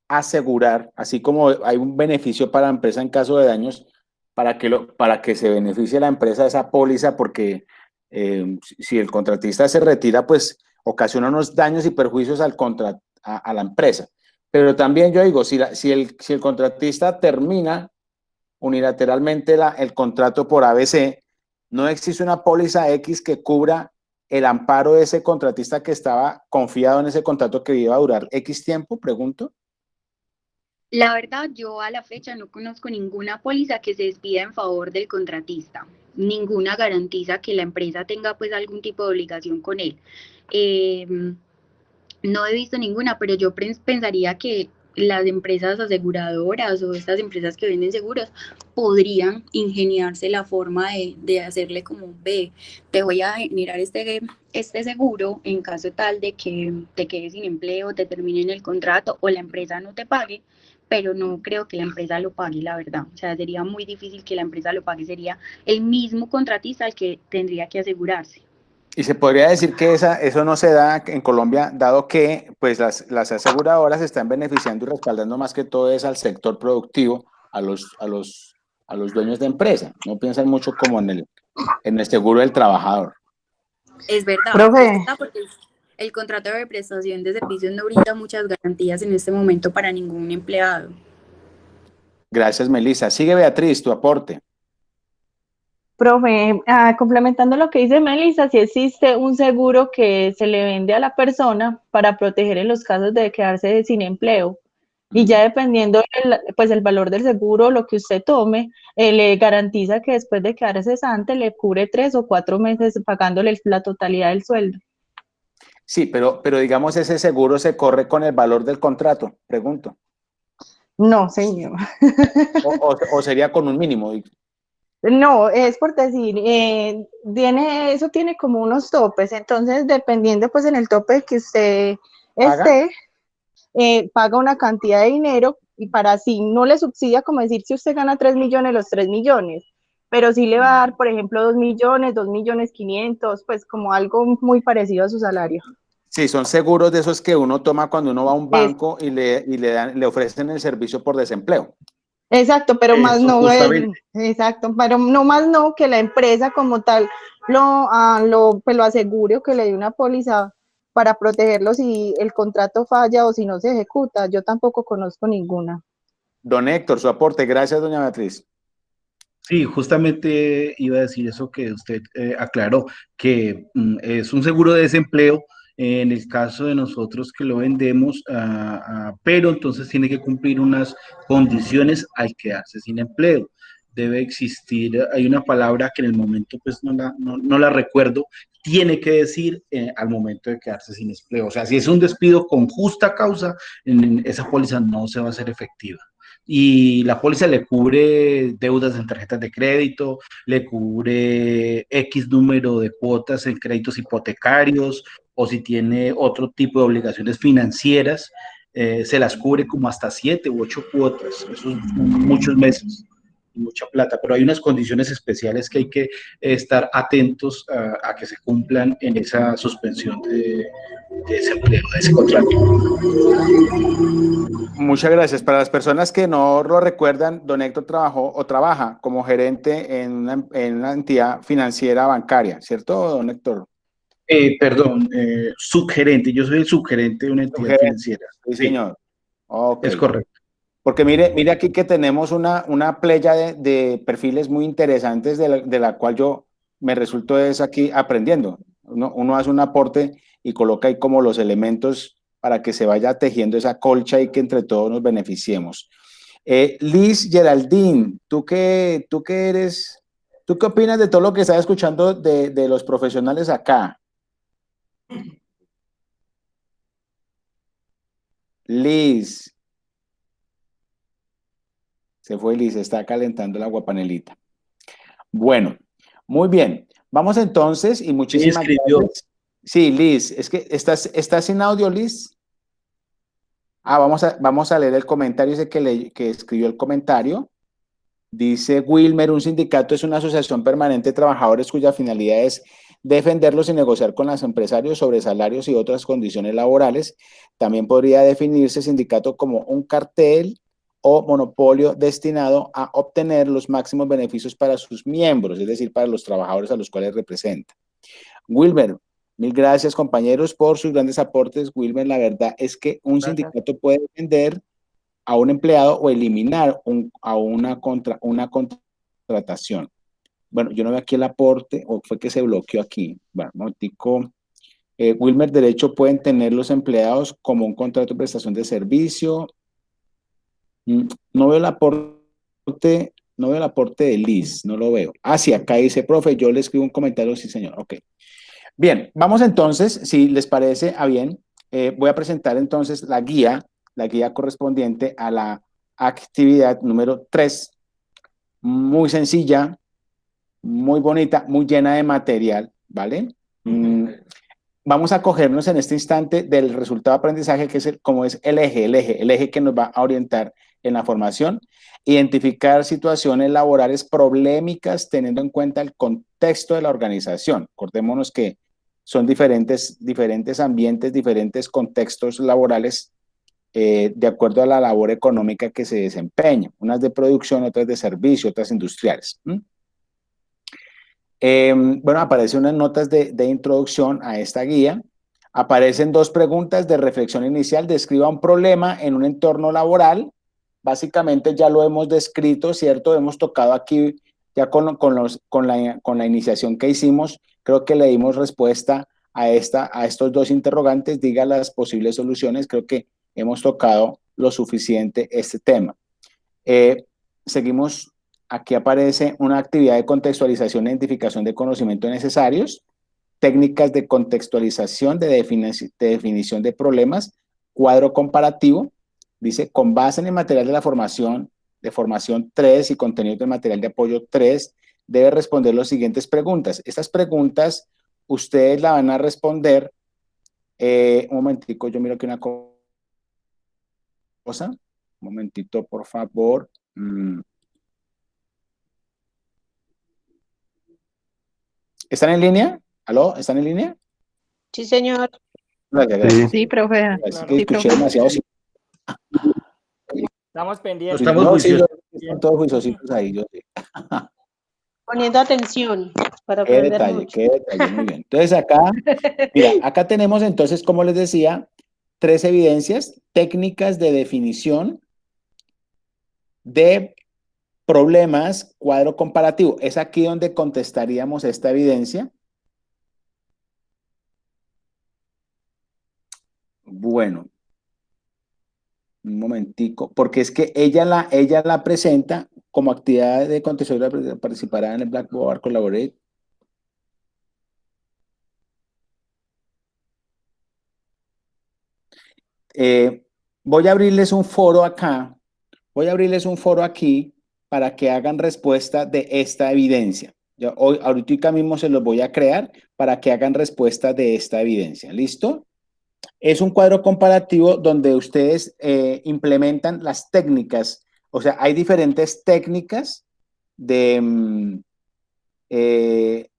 asegurar, así como hay un beneficio para la empresa en caso de daños, para que se beneficie la empresa de esa póliza, porque si el contratista se retira, pues ocasiona unos daños y perjuicios al a la empresa. Pero también yo digo, si el contratista termina unilateralmente el contrato por ABC, no existe una póliza X que cubra el amparo de ese contratista que estaba confiado en ese contrato que iba a durar X tiempo, pregunto. La verdad, yo a la fecha no conozco ninguna póliza que se despida en favor del contratista. Ninguna garantiza que la empresa tenga pues algún tipo de obligación con él. No he visto ninguna, pero yo pensaría que las empresas aseguradoras o estas empresas que venden seguros podrían ingeniarse la forma de hacerle como, ve, te voy a generar este seguro en caso tal de que te quedes sin empleo, te terminen el contrato o la empresa no te pague, pero no creo que la empresa lo pague, la verdad. O sea, sería muy difícil que la empresa lo pague, sería el mismo contratista el que tendría que asegurarse. Y se podría decir que eso no se da en Colombia, dado que pues las aseguradoras están beneficiando y respaldando más que todo es al sector productivo, a los dueños de empresa. No piensan mucho como en el seguro del trabajador. Es verdad, Profe. porque el contrato de prestación de servicios no brinda muchas garantías en este momento para ningún empleado. Gracias, Melissa. Sigue Beatriz, tu aporte. Profe, complementando lo que dice Melissa, si existe un seguro que se le vende a la persona para proteger en los casos de quedarse sin empleo. Y ya dependiendo el valor del seguro, lo que usted tome, le garantiza que después de quedar cesante le cubre 3 o 4 meses pagándole la totalidad del sueldo. Sí, pero digamos ese seguro se corre con el valor del contrato, pregunto. No, señor. O sería con un mínimo. No, es por decir, eso tiene como unos topes, entonces dependiendo pues en el tope que usted esté, paga una cantidad de dinero y para así no le subsidia como decir si usted gana 3 millones, los 3 millones, pero sí le va a dar, por ejemplo, 2 millones, 2.500.000, pues como algo muy parecido a su salario. Sí, son seguros de esos que uno toma cuando uno va a un banco y le ofrecen el servicio por desempleo. Exacto, pero más Eso, no, justamente. exacto, pero no más no que la empresa como tal pues lo asegure o que le dé una póliza para protegerlo si el contrato falla o si no se ejecuta. Yo tampoco conozco ninguna. Don Héctor, su aporte. Gracias, doña Beatriz. Sí, justamente iba a decir eso que usted aclaró, que es un seguro de desempleo en el caso de nosotros que lo vendemos, pero entonces tiene que cumplir unas condiciones al quedarse sin empleo. Debe existir, hay una palabra que en el momento pues no la recuerdo, tiene que decir al momento de quedarse sin empleo. O sea, si es un despido con justa causa, esa póliza no se va a hacer efectiva. Y la póliza le cubre deudas en tarjetas de crédito, le cubre X número de cuotas en créditos hipotecarios o si tiene otro tipo de obligaciones financieras, se las cubre como hasta 7 u 8 cuotas, eso es muchos meses, mucha plata, pero hay unas condiciones especiales que hay que estar atentos a que se cumplan en esa suspensión de ese empleo, de ese contrato. Muchas gracias. Para las personas que no lo recuerdan, don Héctor trabaja como gerente en una entidad financiera bancaria, ¿cierto, don Héctor? Perdón, subgerente, yo soy el subgerente de una entidad Subgerente. financiera. Sí, señor. Ok. Es correcto. Porque mire aquí que tenemos una playa de perfiles muy interesantes de la cual yo me resulto es aquí aprendiendo. Uno hace un aporte y coloca ahí como los elementos para que se vaya tejiendo esa colcha y que entre todos nos beneficiemos. Liz Geraldine, ¿tú qué opinas de todo lo que estás escuchando de los profesionales acá? Liz. Se fue Liz, está calentando la guapanelita. Bueno, muy bien. Vamos entonces y muchísimas gracias. Sí, Liz, es que ¿estás sin audio, Liz? Vamos a leer el comentario, dice que escribió el comentario. Dice Wilmer, un sindicato es una asociación permanente de trabajadores cuya finalidad es defenderlos y negociar con los empresarios sobre salarios y otras condiciones laborales. También podría definirse sindicato como un cartel o monopolio destinado a obtener los máximos beneficios para sus miembros, es decir, para los trabajadores a los cuales representa. Wilmer, Mil gracias, compañeros, por sus grandes aportes. Wilmer, la verdad es que un Gracias. sindicato puede defender a un empleado o eliminar una contratación. Bueno, yo no veo aquí el aporte, o fue que se bloqueó aquí. Bueno, un momentico. Wilmer, derecho pueden tener los empleados como un contrato de prestación de servicio. No veo el aporte, no veo el aporte de Liz, no lo veo. Ah, sí, acá dice, profe, yo le escribo un comentario, sí, señor. Ok. Bien, vamos entonces, si les parece a bien, voy a presentar entonces la guía correspondiente a la actividad número 3. Muy sencilla, muy bonita, muy llena de material, ¿vale? Vamos a cogernos en este instante del resultado de aprendizaje, que es como es el eje que nos va a orientar en la formación. Identificar situaciones laborales problemáticas teniendo en cuenta el contexto de la organización. Acordémonos que son diferentes ambientes, diferentes contextos laborales de acuerdo a la labor económica que se desempeña. Unas de producción, otras de servicio, otras industriales. Bueno, aparecen unas notas de introducción a esta guía. Aparecen 2 preguntas de reflexión inicial. Describa un problema en un entorno laboral. Básicamente ya lo hemos descrito, ¿cierto? Hemos tocado aquí ya con la iniciación que hicimos. Creo que le dimos respuesta a estos 2 interrogantes. Diga las posibles soluciones. Creo que hemos tocado lo suficiente este tema. Seguimos. Aquí aparece una actividad de contextualización e identificación de conocimientos necesarios, técnicas de contextualización, de definición de problemas, cuadro comparativo. Dice, con base en el material de la formación 3 y contenido del material de apoyo 3, debe responder las siguientes preguntas. Estas preguntas ustedes la van a responder. Un momentico, yo miro aquí una cosa. Un momentito, por favor. ¿Están en línea? ¿Aló? ¿Están en línea? Sí, señor. Gracias. Sí, profe. Es Claro. que escuché demasiado. Estamos pendientes. Estamos No, sí, juiciosos. están todos juiciositos ahí, yo sé. Poniendo atención para Qué aprender detalle, mucho. qué detalle, muy bien. Entonces acá, mira, acá tenemos entonces, como les decía, 3 evidencias técnicas de definición de problemas, cuadro comparativo. Es aquí donde contestaríamos esta evidencia. Bueno, un momentico, porque es que ella la presenta como actividad de contextualización, participará en el Blackboard Collaborate. Voy a abrirles un foro acá, para que hagan respuesta de esta evidencia. Yo ahorita mismo se los voy a crear para que hagan respuesta de esta evidencia. ¿Listo? Es un cuadro comparativo donde ustedes implementan las técnicas. O sea, hay diferentes técnicas de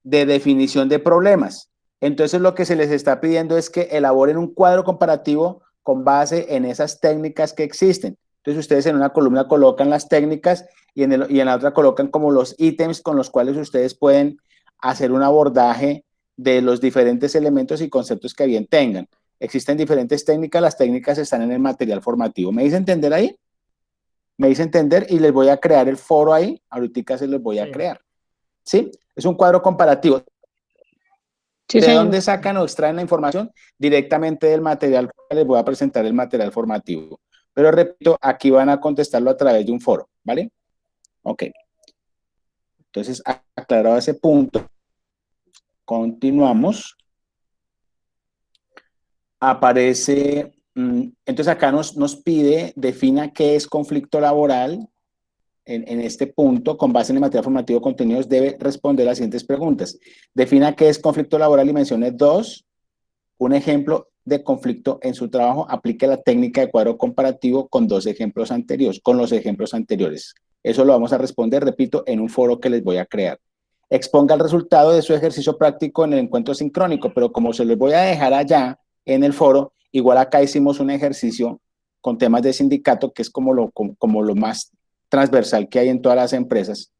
definición de problemas. Entonces, lo que se les está pidiendo es que elaboren un cuadro comparativo con base en esas técnicas que existen. Entonces, ustedes en una columna colocan las técnicas y en la otra colocan como los ítems con los cuales ustedes pueden hacer un abordaje de los diferentes elementos y conceptos que bien tengan. Existen diferentes técnicas, las técnicas están en el material formativo. ¿Me hice entender ahí? Me hice entender y les voy a crear el foro ahí. Ahorita se los voy a crear. ¿Sí? Es un cuadro comparativo. Sí, ¿De señor. dónde sacan o extraen la información? Directamente del material. Les voy a presentar el material formativo. Pero repito, aquí van a contestarlo a través de un foro, ¿vale? Ok. Entonces, aclarado ese punto, continuamos. Aparece, entonces acá nos pide, defina qué es conflicto laboral. En este punto, con base en el material formativo contenidos, debe responder las siguientes preguntas. Defina qué es conflicto laboral y mencione 2. Un ejemplo de conflicto en su trabajo. Aplique la técnica de cuadro comparativo con los ejemplos anteriores. Eso lo vamos a responder, repito, en un foro que les voy a crear. Exponga el resultado de su ejercicio práctico en el encuentro sincrónico, pero como se los voy a dejar allá en el foro, igual acá hicimos un ejercicio con temas de sindicato, que es como lo más transversal que hay en todas las empresas.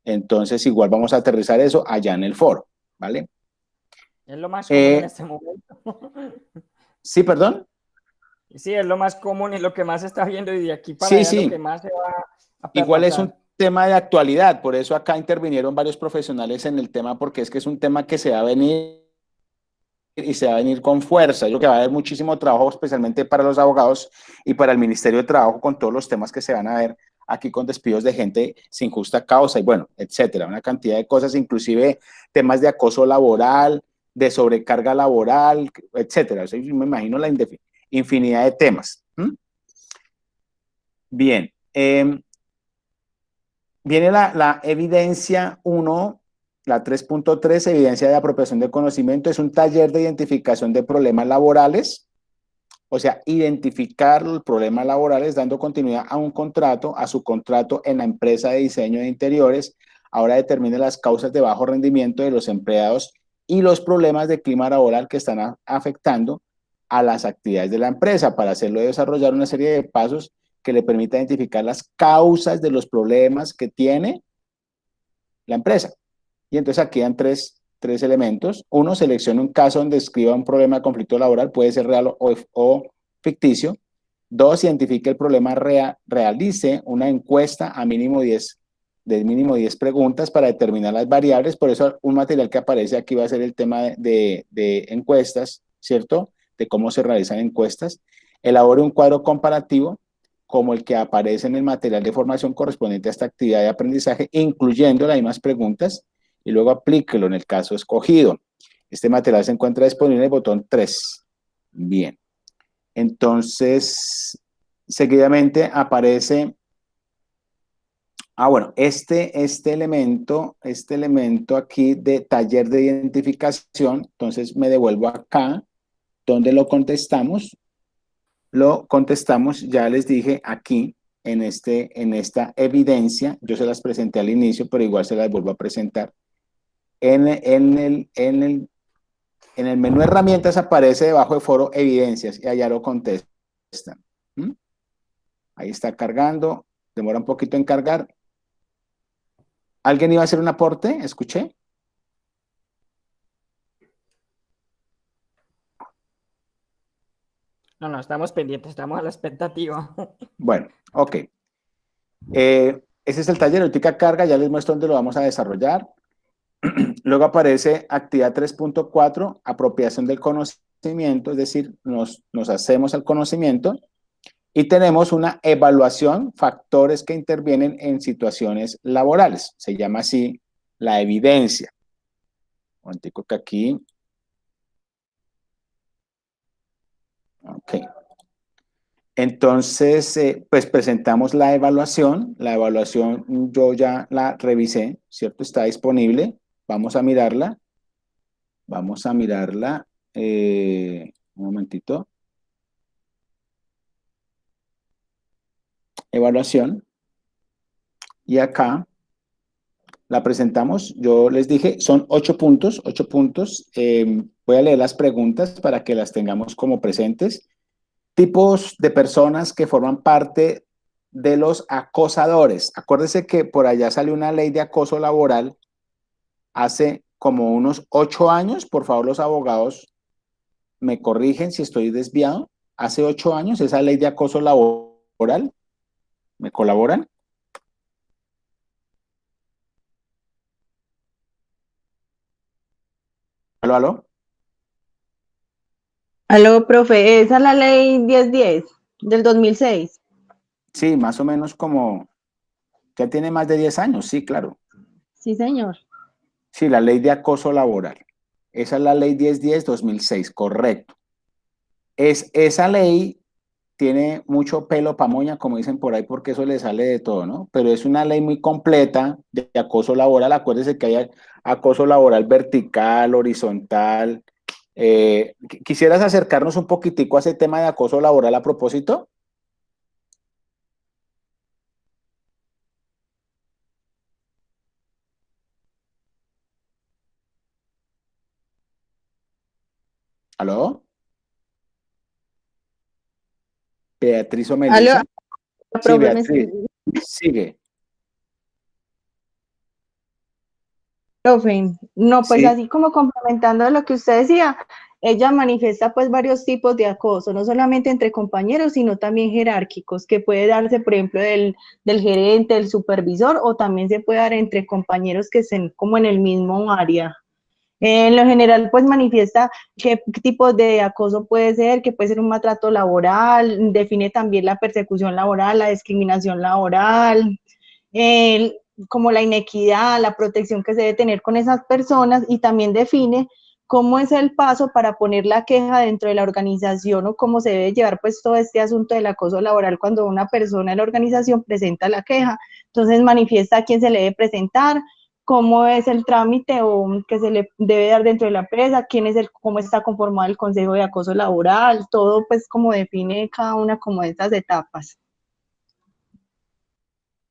Entonces, igual vamos a aterrizar eso allá en el foro, ¿vale? Es lo más común en Eh, este momento. sí, perdón. Sí, es lo más común y lo que más se está viendo y de aquí para Sí, allá lo que sí. más se va a Igual es un pernotar. tema de actualidad, por eso acá intervinieron varios profesionales en el tema, porque es que es un tema que se va a venir y se va a venir con fuerza. Yo creo que va a haber muchísimo trabajo, especialmente para los abogados y para el Ministerio de Trabajo, con todos los temas que se van a ver aquí con despidos de gente sin justa causa y bueno, etcétera. Una cantidad de cosas, inclusive temas de acoso laboral, de sobrecarga laboral, etcétera. O sea, yo me imagino la infinidad de temas. ¿Mm? Bien. Viene la evidencia 1, la 3.3, evidencia de apropiación del conocimiento. Es un taller de identificación de problemas laborales, o sea, identificar los problemas laborales dando continuidad a un contrato, a su contrato en la empresa de diseño de interiores. Ahora determine las causas de bajo rendimiento de los empleados y los problemas de clima laboral que están afectando a las actividades de la empresa. Para hacerlo, debe desarrollar una serie de pasos que le permita identificar las causas de los problemas que tiene la empresa. Y entonces aquí dan tres elementos. Uno, selecciona un caso donde escriba un problema de conflicto laboral, puede ser real o ficticio. Dos, identifique el problema real, realice una encuesta a mínimo 10 preguntas para determinar las variables. Por eso un material que aparece aquí va a ser el tema de encuestas, ¿cierto? De cómo se realizan encuestas. Elabore un cuadro comparativo como el que aparece en el material de formación correspondiente a esta actividad de aprendizaje, incluyendo las mismas preguntas, y luego aplíquelo en el caso escogido. Este material se encuentra disponible en el botón 3. Bien. Entonces, seguidamente aparece, bueno, este elemento aquí de taller de identificación, entonces me devuelvo acá, donde lo contestamos. Lo contestamos, ya les dije aquí, en esta evidencia, yo se las presenté al inicio, pero igual se las vuelvo a presentar. En el menú herramientas aparece debajo de foro evidencias y allá lo contestan. ¿Mm? Ahí está cargando, demora un poquito en cargar. ¿Alguien iba a hacer un aporte? ¿Escuché? No, estamos pendientes, estamos a la expectativa. Bueno, ok. Ese es el taller, ahorita carga, ya les muestro dónde lo vamos a desarrollar. Luego aparece actividad 3.4, apropiación del conocimiento, es decir, nos hacemos el conocimiento y tenemos una evaluación, factores que intervienen en situaciones laborales. Se llama así la evidencia. Un momentico que aquí. Ok. Entonces, pues presentamos la evaluación. La evaluación yo ya la revisé, ¿cierto? Está disponible. Vamos a mirarla. Vamos a mirarla. Un momentito. Evaluación. Y acá la presentamos. Yo les dije, son 8 puntos, 8 puntos. Voy a leer las preguntas para que las tengamos como presentes. Tipos de personas que forman parte de los acosadores. Acuérdense que por allá salió una ley de acoso laboral hace como unos 8 años. Por favor, los abogados me corrigen si estoy desviado. Hace 8 años esa ley de acoso laboral. ¿Me colaboran? ¿Aló, aló? Aló, profe, esa es la ley 1010 del 2006. Sí, más o menos como, ya tiene más de 10 años, sí, claro. Sí, señor. Sí, la ley de acoso laboral. Esa es la ley 1010-2006, correcto. Esa ley tiene mucho pelo pa' moña, como dicen por ahí, porque eso le sale de todo, ¿no? Pero es una ley muy completa de acoso laboral. Acuérdense que hay acoso laboral vertical, horizontal. ¿Quisieras acercarnos un poquitico a ese tema de acoso laboral a propósito? ¿Aló? Beatriz o Aló, Melissa. Sí, profe, Beatriz, sigue. Profe, no, pues Sí, así como complementando lo que usted decía, ella manifiesta pues varios tipos de acoso, no solamente entre compañeros, sino también jerárquicos, que puede darse, por ejemplo, del gerente, del supervisor, o también se puede dar entre compañeros que estén como en el mismo área. En lo general, pues manifiesta qué tipo de acoso puede ser, que puede ser un maltrato laboral, define también la persecución laboral, la discriminación laboral, como la inequidad, la protección que se debe tener con esas personas, y también define cómo es el paso para poner la queja dentro de la organización, o cómo se debe llevar pues todo este asunto del acoso laboral cuando una persona en la organización presenta la queja. Entonces manifiesta a quién se le debe presentar, cómo es el trámite o que se le debe dar dentro de la empresa, cómo está conformado el consejo de acoso laboral, todo pues como define cada una como de estas etapas.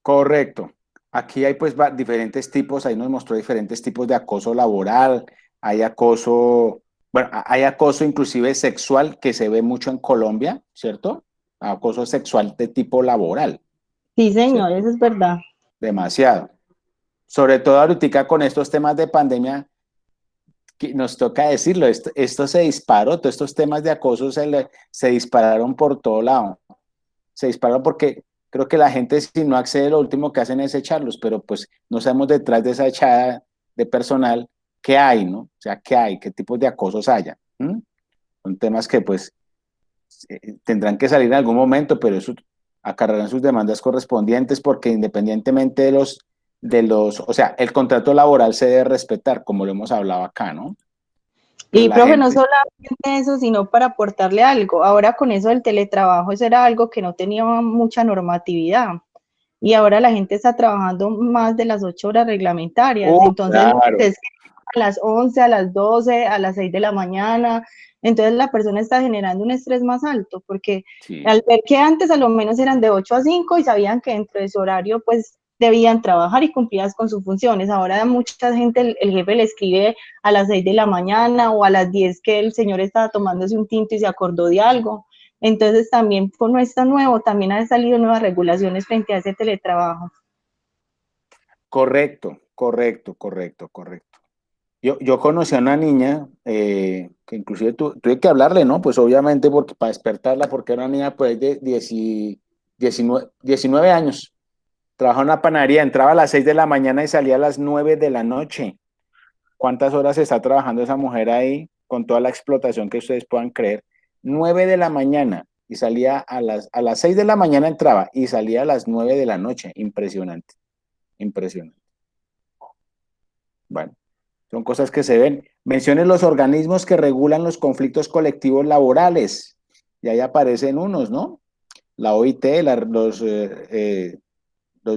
correcto. Aquí hay pues diferentes tipos, ahí nos mostró diferentes tipos de acoso laboral, hay acoso, bueno, hay acoso inclusive sexual que se ve mucho en Colombia, ¿cierto? Acoso sexual de tipo laboral, Sí, señor, ¿cierto? eso es verdad. Demasiado. Sobre todo ahorita con estos temas de pandemia, que nos toca decirlo, esto se disparó, todos estos temas de acoso se dispararon por todo lado. Se dispararon porque creo que la gente si no accede, lo último que hacen es echarlos, pero pues no sabemos detrás de esa echada de personal qué hay, ¿no? O sea, qué hay, qué tipos de acosos haya. ¿Mm? Son temas que pues tendrán que salir en algún momento, pero eso acarrearán sus demandas correspondientes porque independientemente o sea, el contrato laboral se debe respetar, como lo hemos hablado acá, ¿no? Pero Y la profe, no gente, solamente eso, sino para aportarle algo. Ahora con eso del teletrabajo, eso era algo que no tenía mucha normatividad. Y ahora la gente está trabajando más de las 8 horas reglamentarias. Entonces, claro, es a las 11, a las 12, a las 6 de la mañana. Entonces la persona está generando un estrés más alto, porque sí, al ver que antes a lo menos eran de 8 a 5 y sabían que dentro de su horario pues debían trabajar y cumplías con sus funciones. Ahora a mucha gente el jefe le escribe a las 6 de la mañana o a las 10 que el señor estaba tomándose un tinto y se acordó de algo. Entonces también con esto nuevo, también han salido nuevas regulaciones frente a ese teletrabajo. correcto, correcto, correcto, correcto. Yo conocí a una niña que inclusive tuve que hablarle, ¿no? Pues obviamente porque, para despertarla, porque era una niña pues de 19 años. Trabajaba en una panadería, entraba a las 6 de la mañana y salía a las 9 de la noche. ¿Cuántas horas está trabajando esa mujer ahí con toda la explotación que ustedes puedan creer? 9 de la mañana y salía a las 6 de la mañana entraba y salía a las 9 de la noche. Impresionante, impresionante. Bueno. Son cosas que se ven. Mencione los organismos que regulan los conflictos colectivos laborales. Y ahí aparecen unos, ¿no? La OIT, los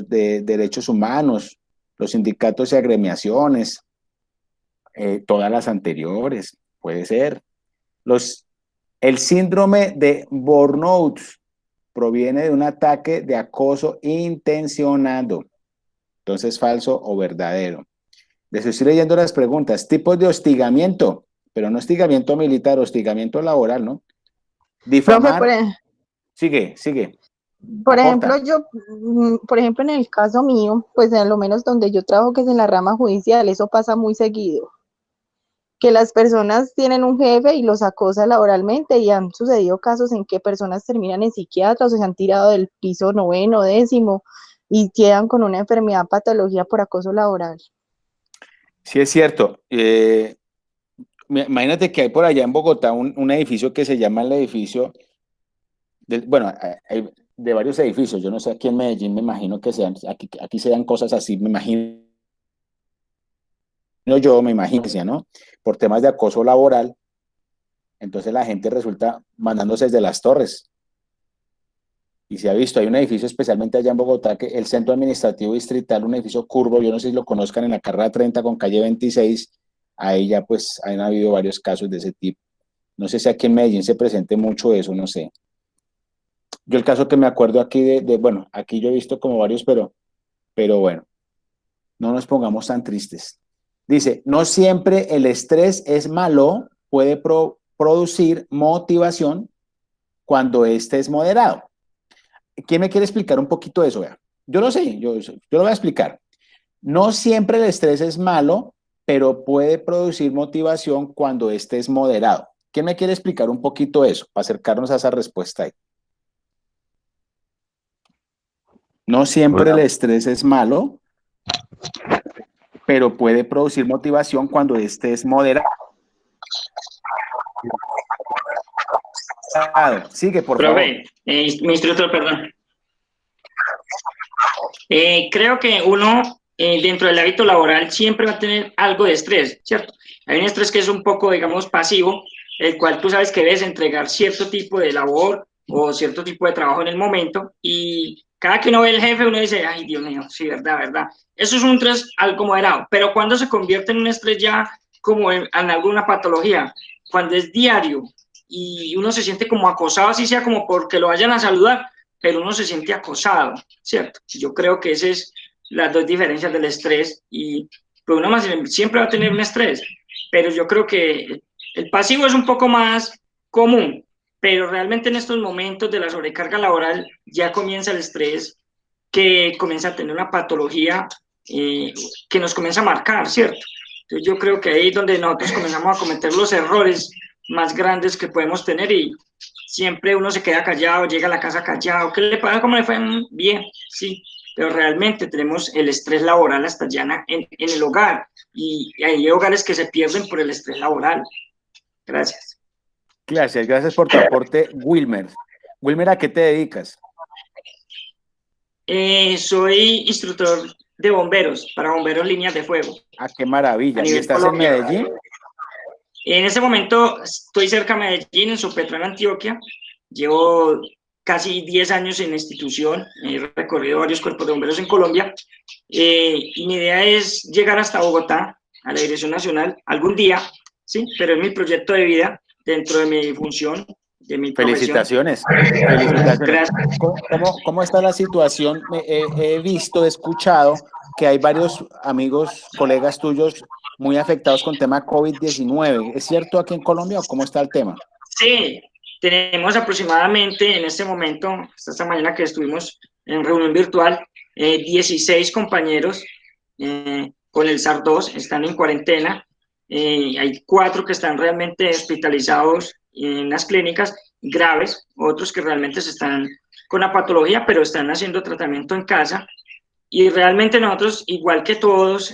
de derechos humanos, los sindicatos y agremiaciones, todas las anteriores, puede ser. El síndrome de burnout proviene de un ataque de acoso intencionado. Entonces, falso o verdadero. Les estoy leyendo las preguntas. Tipos de hostigamiento, pero no hostigamiento militar, hostigamiento laboral, ¿no? Profe, Difamar, sigue, por ejemplo, aporta. por ejemplo, en el caso mío, pues en lo menos donde yo trabajo, que es en la rama judicial, eso pasa muy seguido, que las personas tienen un jefe y los acosa laboralmente, y han sucedido casos en que personas terminan en psiquiatras o se han tirado del piso noveno, décimo, y quedan con una enfermedad, patología por acoso laboral. Sí, es cierto. Imagínate que hay por allá en Bogotá un edificio que se llama el edificio, bueno, hay de varios edificios. Yo no sé, aquí en Medellín me imagino que sean, aquí se dan cosas así, me imagino yo, me imagino, ¿no? Por temas de acoso laboral, entonces la gente resulta mandándose desde las torres. Y se ha visto, hay un edificio especialmente allá en Bogotá, que el Centro Administrativo Distrital, un edificio curvo, yo no sé si lo conozcan, en la carrera 30 con calle 26, ahí ya pues han habido varios casos de ese tipo. No sé si aquí en Medellín se presente mucho eso, no sé. Yo el caso que me acuerdo aquí bueno, aquí yo he visto como varios, pero bueno, no nos pongamos tan tristes. Dice, no siempre el estrés es malo, puede producir motivación cuando este es moderado. ¿Quién me quiere explicar un poquito eso? Vea? Yo lo sé, yo lo voy a explicar. No siempre el estrés es malo, pero puede producir motivación cuando este es moderado. ¿Quién me quiere explicar un poquito eso, para acercarnos a esa respuesta ahí? No siempre el estrés es malo, pero puede producir motivación cuando este es moderado. Sigue, por favor. Profe, mi instructor, perdón. Creo que uno dentro del hábito laboral siempre va a tener algo de estrés, ¿cierto? Hay un estrés que es un poco, digamos, pasivo, el cual tú sabes que debes entregar cierto tipo de labor o cierto tipo de trabajo en el momento, y cada que uno ve al jefe, uno dice, ay, Dios mío, sí, verdad, verdad. Eso es un estrés algo moderado, pero cuando se convierte en un estrés ya como en alguna patología, cuando es diario y uno se siente como acosado, así sea como porque lo vayan a saludar, pero uno se siente acosado, ¿cierto? Yo creo que esas es las dos diferencias del estrés, y pues uno más siempre va a tener un estrés, pero yo creo que el pasivo es un poco más común, pero realmente en estos momentos de la sobrecarga laboral ya comienza el estrés, que comienza a tener una patología que nos comienza a marcar, ¿cierto? Entonces yo creo que ahí es donde nosotros comenzamos a cometer los errores más grandes que podemos tener, y siempre uno se queda callado, llega a la casa callado, ¿qué le pasa? ¿Cómo le fue? Bien, sí, pero realmente tenemos el estrés laboral hasta allá en el hogar, y hay hogares que se pierden por el estrés laboral. Gracias. Gracias por tu aporte, Wilmer. Wilmer, ¿a qué te dedicas? Soy instructor de bomberos, para bomberos líneas de fuego. Ah, qué maravilla. ¿Y estás Colombia. en Medellín? En ese momento estoy cerca de Medellín, en Sopetrán, Antioquia. Llevo casi 10 años en la institución, he recorrido varios cuerpos de bomberos en Colombia, y mi idea es llegar hasta Bogotá, a la Dirección Nacional, algún día, ¿sí? Pero es mi proyecto de vida, dentro de mi función, de mi Felicitaciones. profesión. Felicitaciones. Gracias. ¿Cómo está la situación? He visto, he escuchado que hay varios amigos, colegas tuyos muy afectados con tema COVID-19. ¿Es cierto aquí en Colombia o cómo está el tema? Sí, tenemos aproximadamente en este momento, hasta esta mañana que estuvimos en reunión virtual, 16 compañeros con el SARS-2, están en cuarentena. Hay 4 que están realmente hospitalizados en las clínicas graves, otros que realmente se están con la patología, pero están haciendo tratamiento en casa. Y realmente nosotros, igual que todos,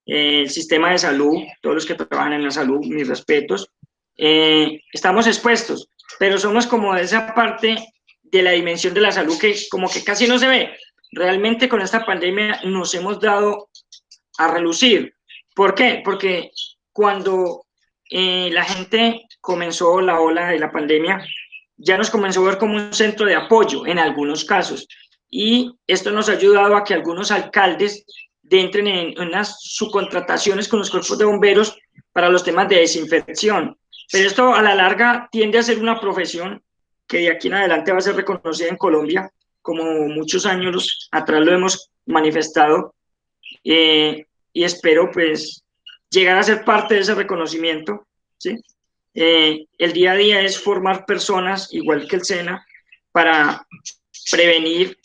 el sistema de salud, todos los que trabajan en la salud, mis respetos, estamos expuestos, pero somos como de esa parte de la dimensión de la salud que como que casi no se ve. Realmente con esta pandemia nos hemos dado a relucir. ¿Por qué? Porque cuando la gente comenzó la ola de la pandemia, ya nos comenzó a ver como un centro de apoyo en algunos casos, y esto nos ha ayudado a que algunos alcaldes entren en unas subcontrataciones con los cuerpos de bomberos para los temas de desinfección. Pero esto a la larga tiende a ser una profesión que de aquí en adelante va a ser reconocida en Colombia, como muchos años atrás lo hemos manifestado, y espero pues llegar a ser parte de ese reconocimiento, ¿sí? El día a día es formar personas, igual que el SENA, para prevenir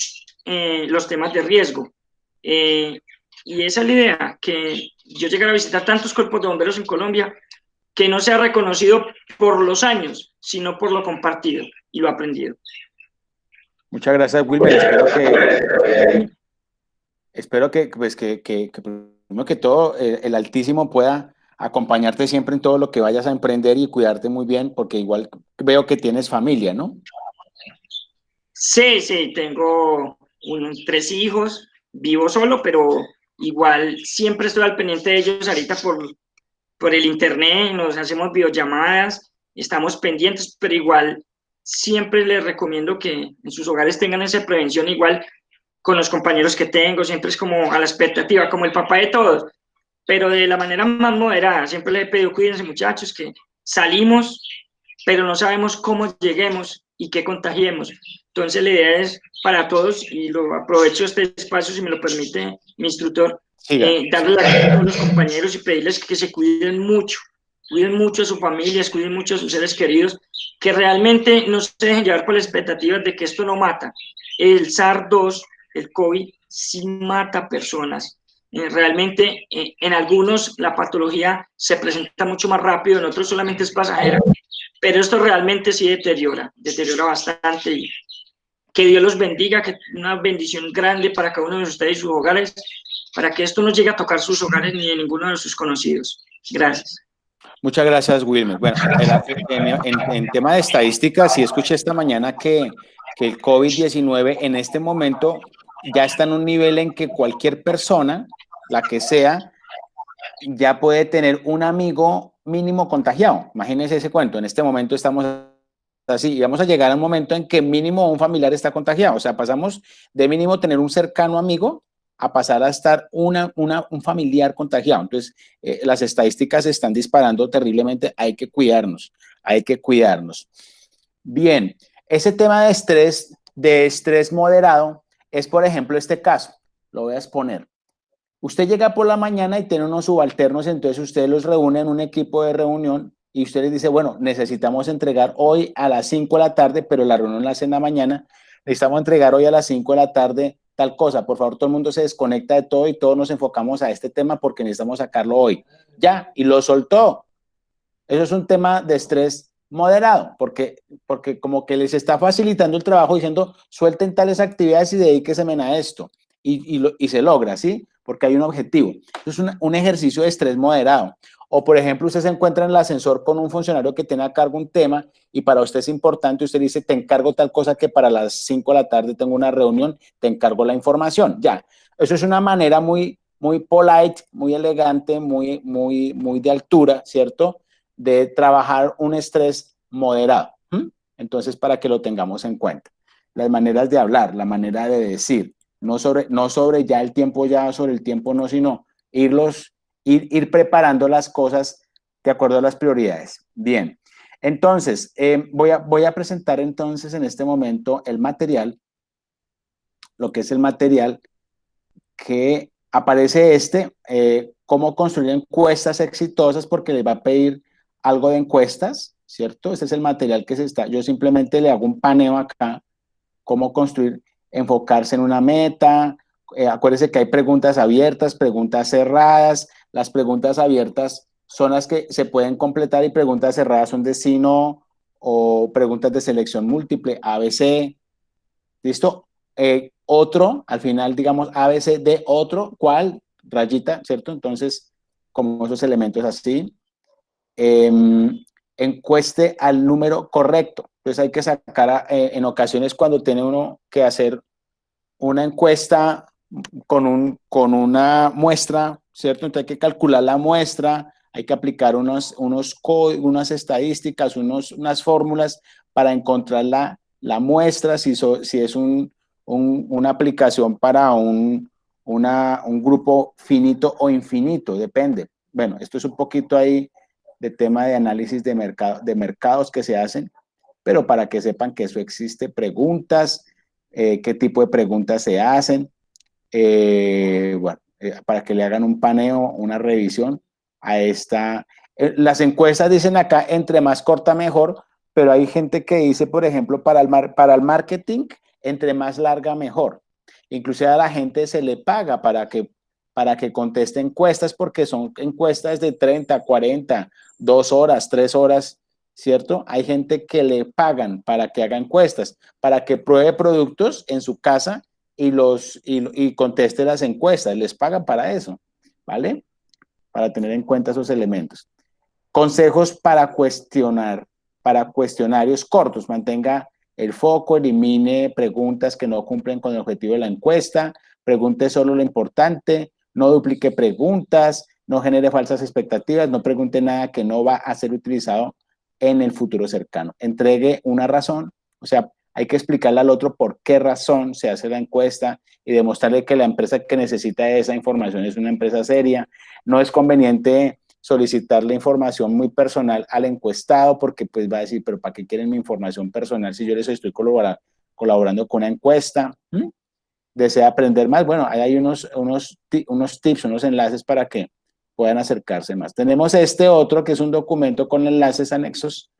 los temas de riesgo. Y esa es la idea, que yo llegara a visitar tantos cuerpos de bomberos en Colombia, que no sea reconocido por los años, sino por lo compartido y lo aprendido. Muchas gracias, Wilmer. Espero que primero que todo, el Altísimo pueda acompañarte siempre en todo lo que vayas a emprender y cuidarte muy bien, porque igual veo que tienes familia, ¿no? Sí, tengo 3 hijos, vivo solo, pero igual siempre estoy al pendiente de ellos ahorita por el internet, nos hacemos videollamadas, estamos pendientes, pero igual siempre les recomiendo que en sus hogares tengan esa prevención, igual con los compañeros que tengo, siempre es como a la expectativa, como el papá de todos, pero de la manera más moderada. Siempre les he pedido, cuídense muchachos, que salimos, pero no sabemos cómo lleguemos y qué contagiemos. Entonces la idea es para todos, y lo aprovecho este espacio, si me lo permite mi instructor, darle la gracia a todos los compañeros y pedirles que se cuiden mucho a sus familias, cuiden mucho a sus seres queridos, que realmente no se dejen llevar por las expectativas de que esto no mata. El SARS-2, el COVID, sí mata personas. realmente en algunos la patología se presenta mucho más rápido, en otros solamente es pasajera, pero esto realmente sí deteriora bastante. Y que Dios los bendiga, que una bendición grande para cada uno de ustedes y sus hogares, para que esto no llegue a tocar sus hogares ni de ninguno de sus conocidos. Gracias. Muchas gracias, Wilmer. Bueno, en tema de estadísticas, sí escuché esta mañana que el COVID-19 en este momento ya está en un nivel en que cualquier persona, la que sea, ya puede tener un amigo mínimo contagiado. Imagínense ese cuento. En este momento estamos así y vamos a llegar a un momento en que mínimo un familiar está contagiado. O sea, pasamos de mínimo tener un cercano amigo a pasar a estar un familiar contagiado. Entonces, las estadísticas se están disparando terriblemente. Hay que cuidarnos, hay que cuidarnos. Bien, ese tema de estrés moderado es, por ejemplo, este caso. Lo voy a exponer. Usted llega por la mañana y tiene unos subalternos, entonces usted los reúne en un equipo de reunión y usted les dice, bueno, necesitamos entregar hoy a las 5 de la tarde, pero la reunión la hacen en la mañana, necesitamos entregar hoy a las 5 de la tarde tal cosa, por favor, todo el mundo se desconecta de todo y todos nos enfocamos a este tema porque necesitamos sacarlo hoy. Ya, y lo soltó. Eso es un tema de estrés moderado, porque como que les está facilitando el trabajo diciendo, suelten tales actividades y dedíquense a esto. Y se logra, ¿sí? Porque hay un objetivo. Es un ejercicio de estrés moderado. O, por ejemplo, usted se encuentra en el ascensor con un funcionario que tiene a cargo un tema y para usted es importante, usted dice, te encargo tal cosa que para las 5 de la tarde tengo una reunión, te encargo la información. Ya, eso es una manera muy polite, muy elegante, muy de altura, ¿cierto? De trabajar un estrés moderado. Entonces, para que lo tengamos en cuenta. Las maneras de hablar, la manera de decir, no sobre ya el tiempo, ya sobre el tiempo no, sino ir preparando las cosas de acuerdo a las prioridades. Bien, entonces, voy a presentar entonces en este momento el material, lo que es el material que aparece cómo construir encuestas exitosas, porque les va a pedir algo de encuestas, ¿cierto? Este es el material yo simplemente le hago un paneo acá, cómo construir, enfocarse en una meta. Acuérdense que hay preguntas abiertas, preguntas cerradas. Las preguntas abiertas son las que se pueden completar y preguntas cerradas son de sí, no, o preguntas de selección múltiple, ABC. ¿Listo? Otro, al final, digamos, ABC de otro, ¿cuál? Rayita, ¿cierto? Entonces, como esos elementos así. Encueste al número correcto. Entonces hay que sacar, en ocasiones cuando tiene uno que hacer una encuesta con una muestra, ¿cierto? Entonces hay que calcular la muestra, hay que aplicar unas estadísticas, unas fórmulas para encontrar la muestra, si es una aplicación para un grupo finito o infinito, depende. Bueno, esto es un poquito ahí de tema de análisis de mercados que se hacen, pero para que sepan que eso existe, preguntas, qué tipo de preguntas se hacen, para que le hagan un paneo, una revisión a esta. Las encuestas dicen acá, entre más corta mejor, pero hay gente que dice, por ejemplo, para el marketing, entre más larga mejor. Inclusive a la gente se le paga para que conteste encuestas, porque son encuestas de 30, 40, 2 horas, 3 horas, ¿cierto? Hay gente que le pagan para que haga encuestas, para que pruebe productos en su casa y conteste las encuestas. Les pagan para eso, ¿vale? Para tener en cuenta esos elementos. Consejos para cuestionarios cortos. Mantenga el foco, elimine preguntas que no cumplen con el objetivo de la encuesta, pregunte solo lo importante, no duplique preguntas, no genere falsas expectativas, no pregunte nada que no va a ser utilizado en el futuro cercano. Entregue una razón, o sea, hay que explicarle al otro por qué razón se hace la encuesta y demostrarle que la empresa que necesita esa información es una empresa seria. No es conveniente solicitarle información muy personal al encuestado porque pues va a decir, pero ¿para qué quieren mi información personal si yo les estoy colaborando con una encuesta? ¿Desea aprender más? Bueno, ahí hay unos tips, unos enlaces para que puedan acercarse más. Tenemos este otro que es un documento con enlaces anexos,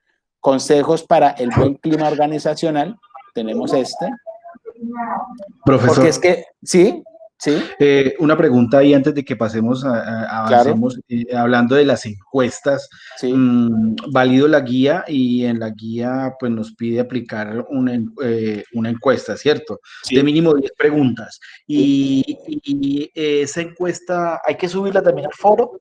consejos para el buen clima organizacional. Tenemos este. Profesor. Porque es que, ¿sí? Sí, Una pregunta ahí antes de que pasemos claro, avancemos, hablando de las encuestas, sí. válido la guía y en la guía pues nos pide aplicar una encuesta, ¿cierto? De Sí, mínimo 10 preguntas. sí. Y esa encuesta, ¿hay que subirla también al foro?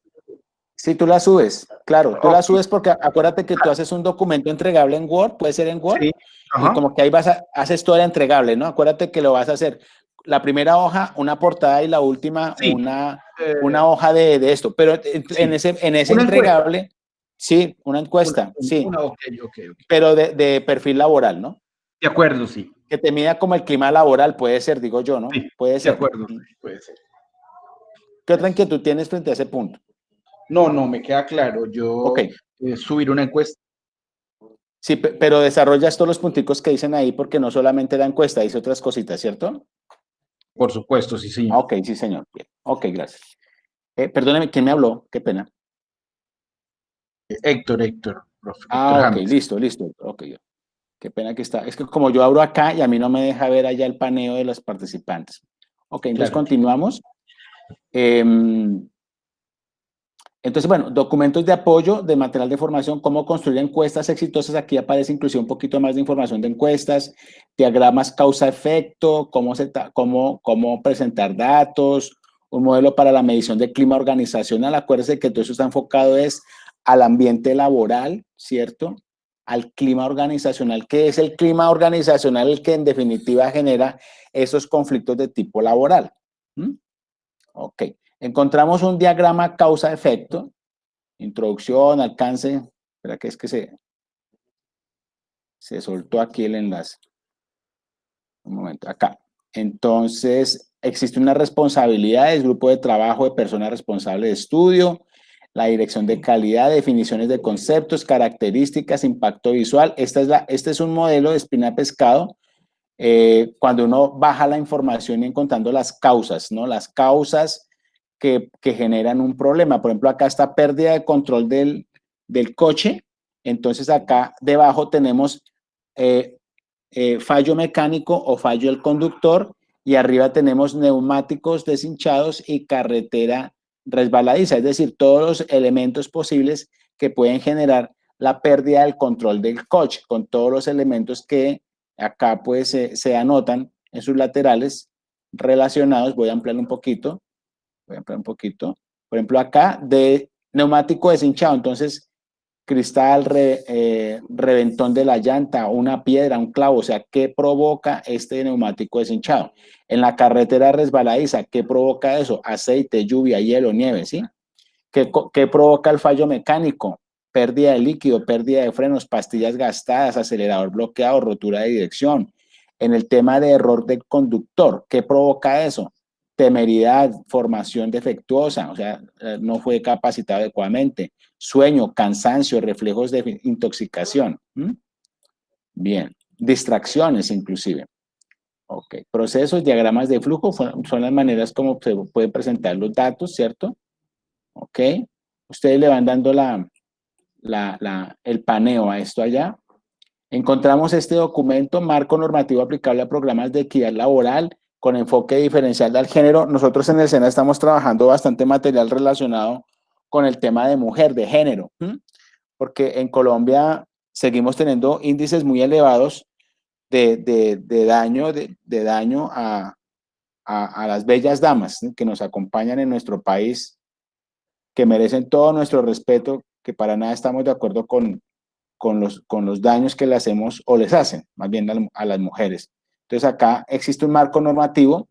Sí, tú la subes, claro, tú la Ok, subes porque acuérdate que tú haces un documento entregable en Word, puede ser en Word, sí, y ajá, como que ahí haces todo el entregable, ¿no? Acuérdate que lo vas a hacer. La primera hoja, una portada y la última, sí, una hoja de esto, pero sí. en ese Una encuesta, entregable, sí, una encuesta, sí, ok, ok, ok. pero de perfil laboral, ¿no? De acuerdo, sí, Que te mida como el clima laboral, puede ser, digo yo, ¿no? sí, Puede de ser. acuerdo, sí, puede ser. ¿Qué otra inquietud tienes frente a ese punto? No, no, me queda claro. Ok, Yo subir una encuesta, sí, pero desarrollas todos los punticos que dicen ahí porque no solamente la encuesta, dice otras cositas, ¿cierto? por supuesto, sí, señor. Ah, ok, sí, señor. Bien. Ok, gracias. Perdóneme, ¿quién me habló? Qué pena. Héctor, profe, Ah, Héctor ok, James. listo, listo. Ok, qué pena que está. Es que como yo abro acá y a mí no me deja ver allá el paneo de los participantes. Ok, entonces Claro. continuamos. Entonces, bueno, documentos de apoyo de material de formación, cómo construir encuestas exitosas. Aquí aparece inclusive un poquito más de información de encuestas, diagramas causa-efecto, cómo presentar datos, un modelo para la medición del clima organizacional. Acuérdense que todo eso está enfocado es al ambiente laboral, ¿cierto? Al clima organizacional, que es el clima organizacional el que en definitiva genera esos conflictos de tipo laboral. ¿Mm? Ok. Encontramos un diagrama causa-efecto, introducción, alcance. Espera que es que se soltó aquí el enlace. Un momento, acá. Entonces, existe una responsabilidad del grupo de trabajo de personas responsables de estudio, la dirección de calidad, definiciones de conceptos, características, impacto visual. Este es un modelo de espina de pescado. Cuando uno baja la información y encontrando las causas, ¿no? Las causas que generan un problema. Por ejemplo, acá está pérdida de control del coche. Entonces acá debajo tenemos eh, fallo mecánico o fallo del conductor y arriba tenemos neumáticos deshinchados y carretera resbaladiza, es decir, todos los elementos posibles que pueden generar la pérdida del control del coche, con todos los elementos que acá pues se anotan en sus laterales relacionados. Voy a ampliar un poquito. Por ejemplo, acá de neumático deshinchado, entonces cristal, reventón de la llanta, una piedra, un clavo, o sea, ¿qué provoca este neumático deshinchado? En la carretera resbaladiza, ¿qué provoca eso? Aceite, lluvia, hielo, nieve, ¿sí? ¿Qué provoca el fallo mecánico? Pérdida de líquido, pérdida de frenos, pastillas gastadas, acelerador bloqueado, rotura de dirección. En el tema de error del conductor, ¿qué provoca eso? Temeridad, formación defectuosa, o sea, no fue capacitado adecuadamente. Sueño, cansancio, reflejos de intoxicación. Bien, distracciones inclusive. Ok, procesos, diagramas de flujo son las maneras como se pueden presentar los datos, ¿cierto? Ok, ustedes le van dando el paneo a esto allá. Encontramos este documento, marco normativo aplicable a programas de equidad laboral con enfoque diferencial al género. Nosotros en el SENA estamos trabajando bastante material relacionado con el tema de mujer, de género, porque en Colombia seguimos teniendo índices muy elevados de daño a las bellas damas, ¿sí?, que nos acompañan en nuestro país, que merecen todo nuestro respeto, que para nada estamos de acuerdo con los daños que le hacemos o les hacen, más bien a las mujeres. Entonces acá existe un marco normativo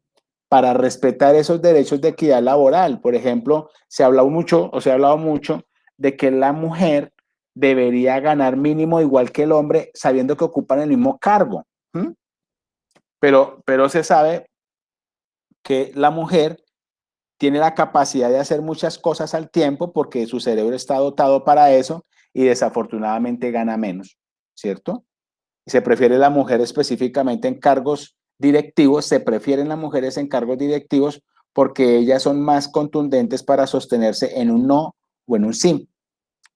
para respetar esos derechos de equidad laboral. Por ejemplo, se ha hablado mucho de que la mujer debería ganar mínimo igual que el hombre, sabiendo que ocupan el mismo cargo. Pero se sabe que la mujer tiene la capacidad de hacer muchas cosas al tiempo porque su cerebro está dotado para eso y desafortunadamente gana menos, ¿cierto? Se prefiere la mujer específicamente en cargos directivos, se prefieren las mujeres en cargos directivos porque ellas son más contundentes para sostenerse en un no o en un sí.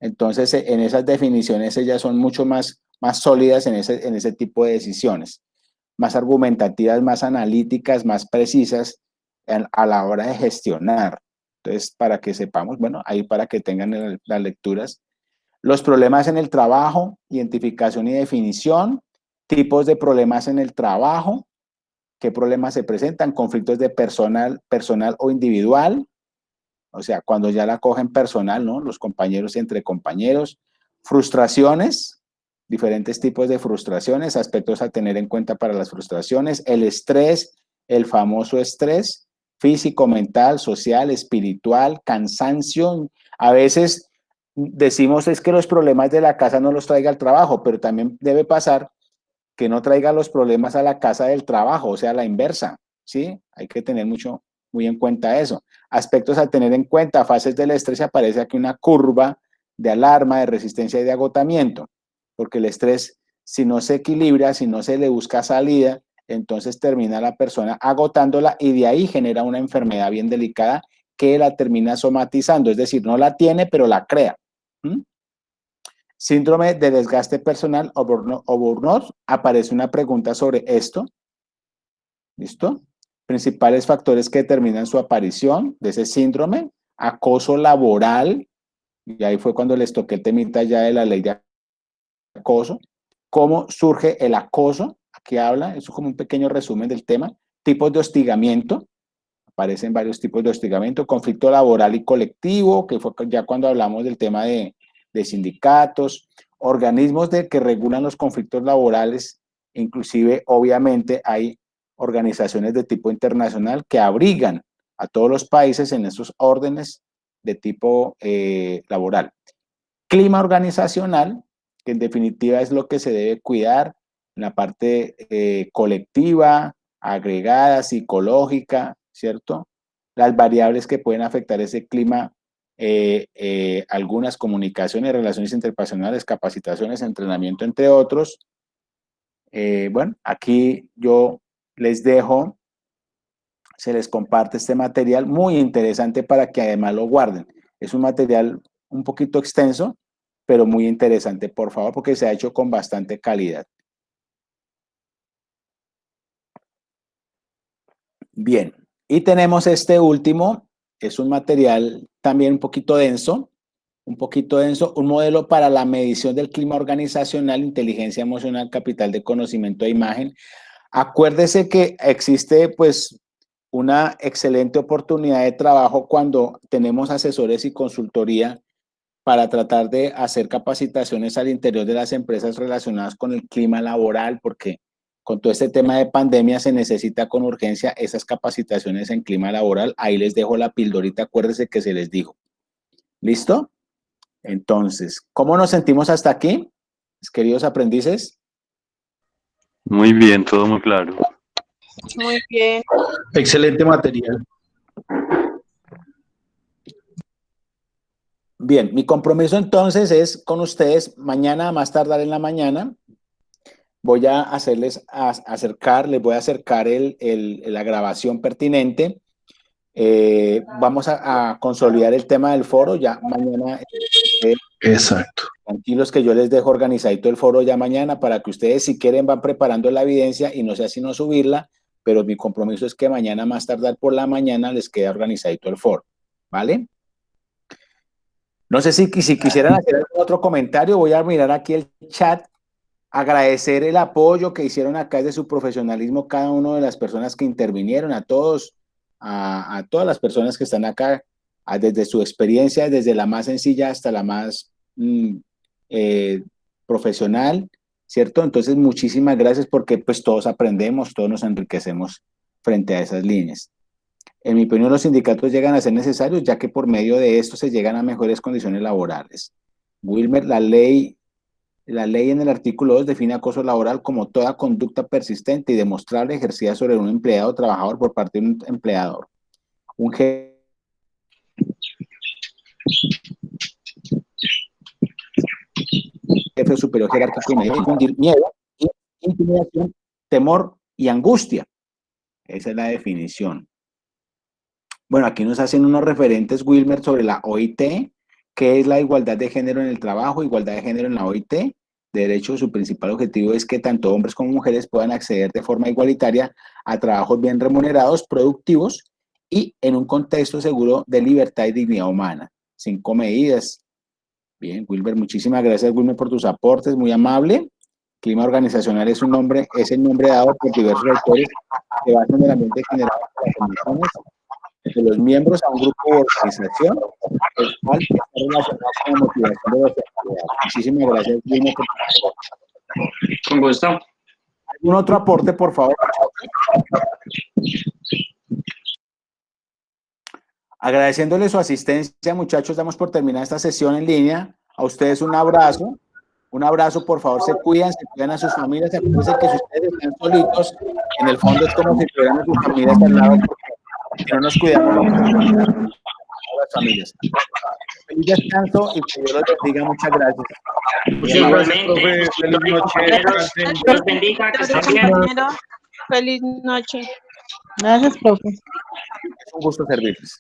Entonces, en esas definiciones ellas son mucho más sólidas en ese tipo de decisiones, más argumentativas, más analíticas, más precisas, a la hora de gestionar. Entonces, para que sepamos, bueno, ahí para que tengan las lecturas. Los problemas en el trabajo, identificación y definición, tipos de problemas en el trabajo, qué problemas se presentan, conflictos de personal o individual, o sea, cuando ya la cogen personal, ¿no? Los compañeros entre compañeros, frustraciones, diferentes tipos de frustraciones, aspectos a tener en cuenta para las frustraciones, el estrés, el famoso estrés físico, mental, social, espiritual, cansancio. A veces decimos es que los problemas de la casa no los traiga al trabajo, pero también debe pasar que no traiga los problemas a la casa del trabajo, o sea, la inversa, ¿sí? Hay que tener muy en cuenta eso. Aspectos a tener en cuenta, fases del estrés, aparece aquí una curva de alarma, de resistencia y de agotamiento, porque el estrés, si no se equilibra, si no se le busca salida, entonces termina la persona agotándola y de ahí genera una enfermedad bien delicada que la termina somatizando, es decir, no la tiene, pero la crea. ¿Mm? Síndrome de desgaste personal o burnout. Aparece una pregunta sobre esto. ¿Listo? Principales factores que determinan su aparición de ese síndrome. Acoso laboral. Y ahí fue cuando les toqué el temita ya de la ley de acoso. ¿Cómo surge el acoso? Aquí habla, eso es como un pequeño resumen del tema. Tipos de hostigamiento. Aparecen varios tipos de hostigamiento. Conflicto laboral y colectivo, que fue ya cuando hablamos del tema de sindicatos, organismos que regulan los conflictos laborales, inclusive obviamente hay organizaciones de tipo internacional que abrigan a todos los países en esos órdenes de tipo laboral. Clima organizacional, que en definitiva es lo que se debe cuidar en la parte colectiva, agregada, psicológica, ¿cierto? Las variables que pueden afectar ese clima, algunas comunicaciones, relaciones interpersonales, capacitaciones, entrenamiento, entre otros. Bueno, aquí yo les dejo, se les comparte este material muy interesante para que además lo guarden. Es un material un poquito extenso, pero muy interesante, por favor, porque se ha hecho con bastante calidad. Bien, y tenemos este último, es un material también un poquito denso, un modelo para la medición del clima organizacional, inteligencia emocional, capital de conocimiento e imagen. Acuérdese que existe pues una excelente oportunidad de trabajo cuando tenemos asesores y consultoría para tratar de hacer capacitaciones al interior de las empresas relacionadas con el clima laboral, porque con todo este tema de pandemia se necesita con urgencia esas capacitaciones en clima laboral. Ahí les dejo la pildorita, acuérdense que se les dijo. ¿Listo? Entonces, ¿cómo nos sentimos hasta aquí, queridos aprendices? Muy bien, todo muy claro. Muy bien. Excelente material. Bien, mi compromiso entonces es con ustedes, mañana a más tardar en la mañana, voy a hacerles les voy a acercar la grabación pertinente. Vamos a consolidar el tema del foro ya mañana. Exacto. Tranquilos que yo les dejo organizadito el foro ya mañana para que ustedes, si quieren, van preparando la evidencia y no sea sino subirla, pero mi compromiso es que mañana más tardar por la mañana les quede organizadito el foro, ¿vale? No sé si quisieran hacer algún otro comentario, voy a mirar aquí el chat, agradecer el apoyo que hicieron acá desde su profesionalismo cada una de las personas que intervinieron, a todos, a todas las personas que están acá, desde su experiencia, desde la más sencilla hasta la más profesional, ¿cierto? Entonces, muchísimas gracias porque pues todos aprendemos, todos nos enriquecemos frente a esas líneas. En mi opinión, los sindicatos llegan a ser necesarios, ya que por medio de esto se llegan a mejores condiciones laborales. Wilmer, la ley en el artículo 2 define acoso laboral como toda conducta persistente y demostrable ejercida sobre un empleado o trabajador por parte de un empleador. Un jefe superior jerárquico y medio infundir miedo, intimidación, temor y angustia. Esa es la definición. Bueno, aquí nos hacen unos referentes, Wilmer, sobre la OIT, que es la igualdad de género en el trabajo, igualdad de género en la OIT. De hecho, su principal objetivo es que tanto hombres como mujeres puedan acceder de forma igualitaria a trabajos bien remunerados, productivos y en un contexto seguro de libertad y dignidad humana. 5 medidas. Bien, Wilber, muchísimas gracias, Wilmer, por tus aportes, muy amable. Clima organizacional es el nombre dado por diversos autores que basan en el ambiente generado por las emociones entre los miembros a un grupo o organización, el cual está relacionado con la motivación de la sociedad. Muchísimas gracias, Wilmer, por tu aporte. Con gusto. ¿Algún otro aporte, por favor? Agradeciéndole su asistencia, muchachos, damos por terminada esta sesión en línea. A ustedes un abrazo. Un abrazo, por favor, se cuidan a sus familias. Acuérdense que si ustedes están solitos, en el fondo es como si tuvieran a sus familias al lado, porque si no nos cuidamos, vamos a cuidar a las familias. Feliz descanso y que Dios los bendiga. Muchas gracias. Muchas gracias, profe. Feliz noche. Dios bendiga, que estén bien. Feliz noche. Gracias, profe. Es un gusto servirles.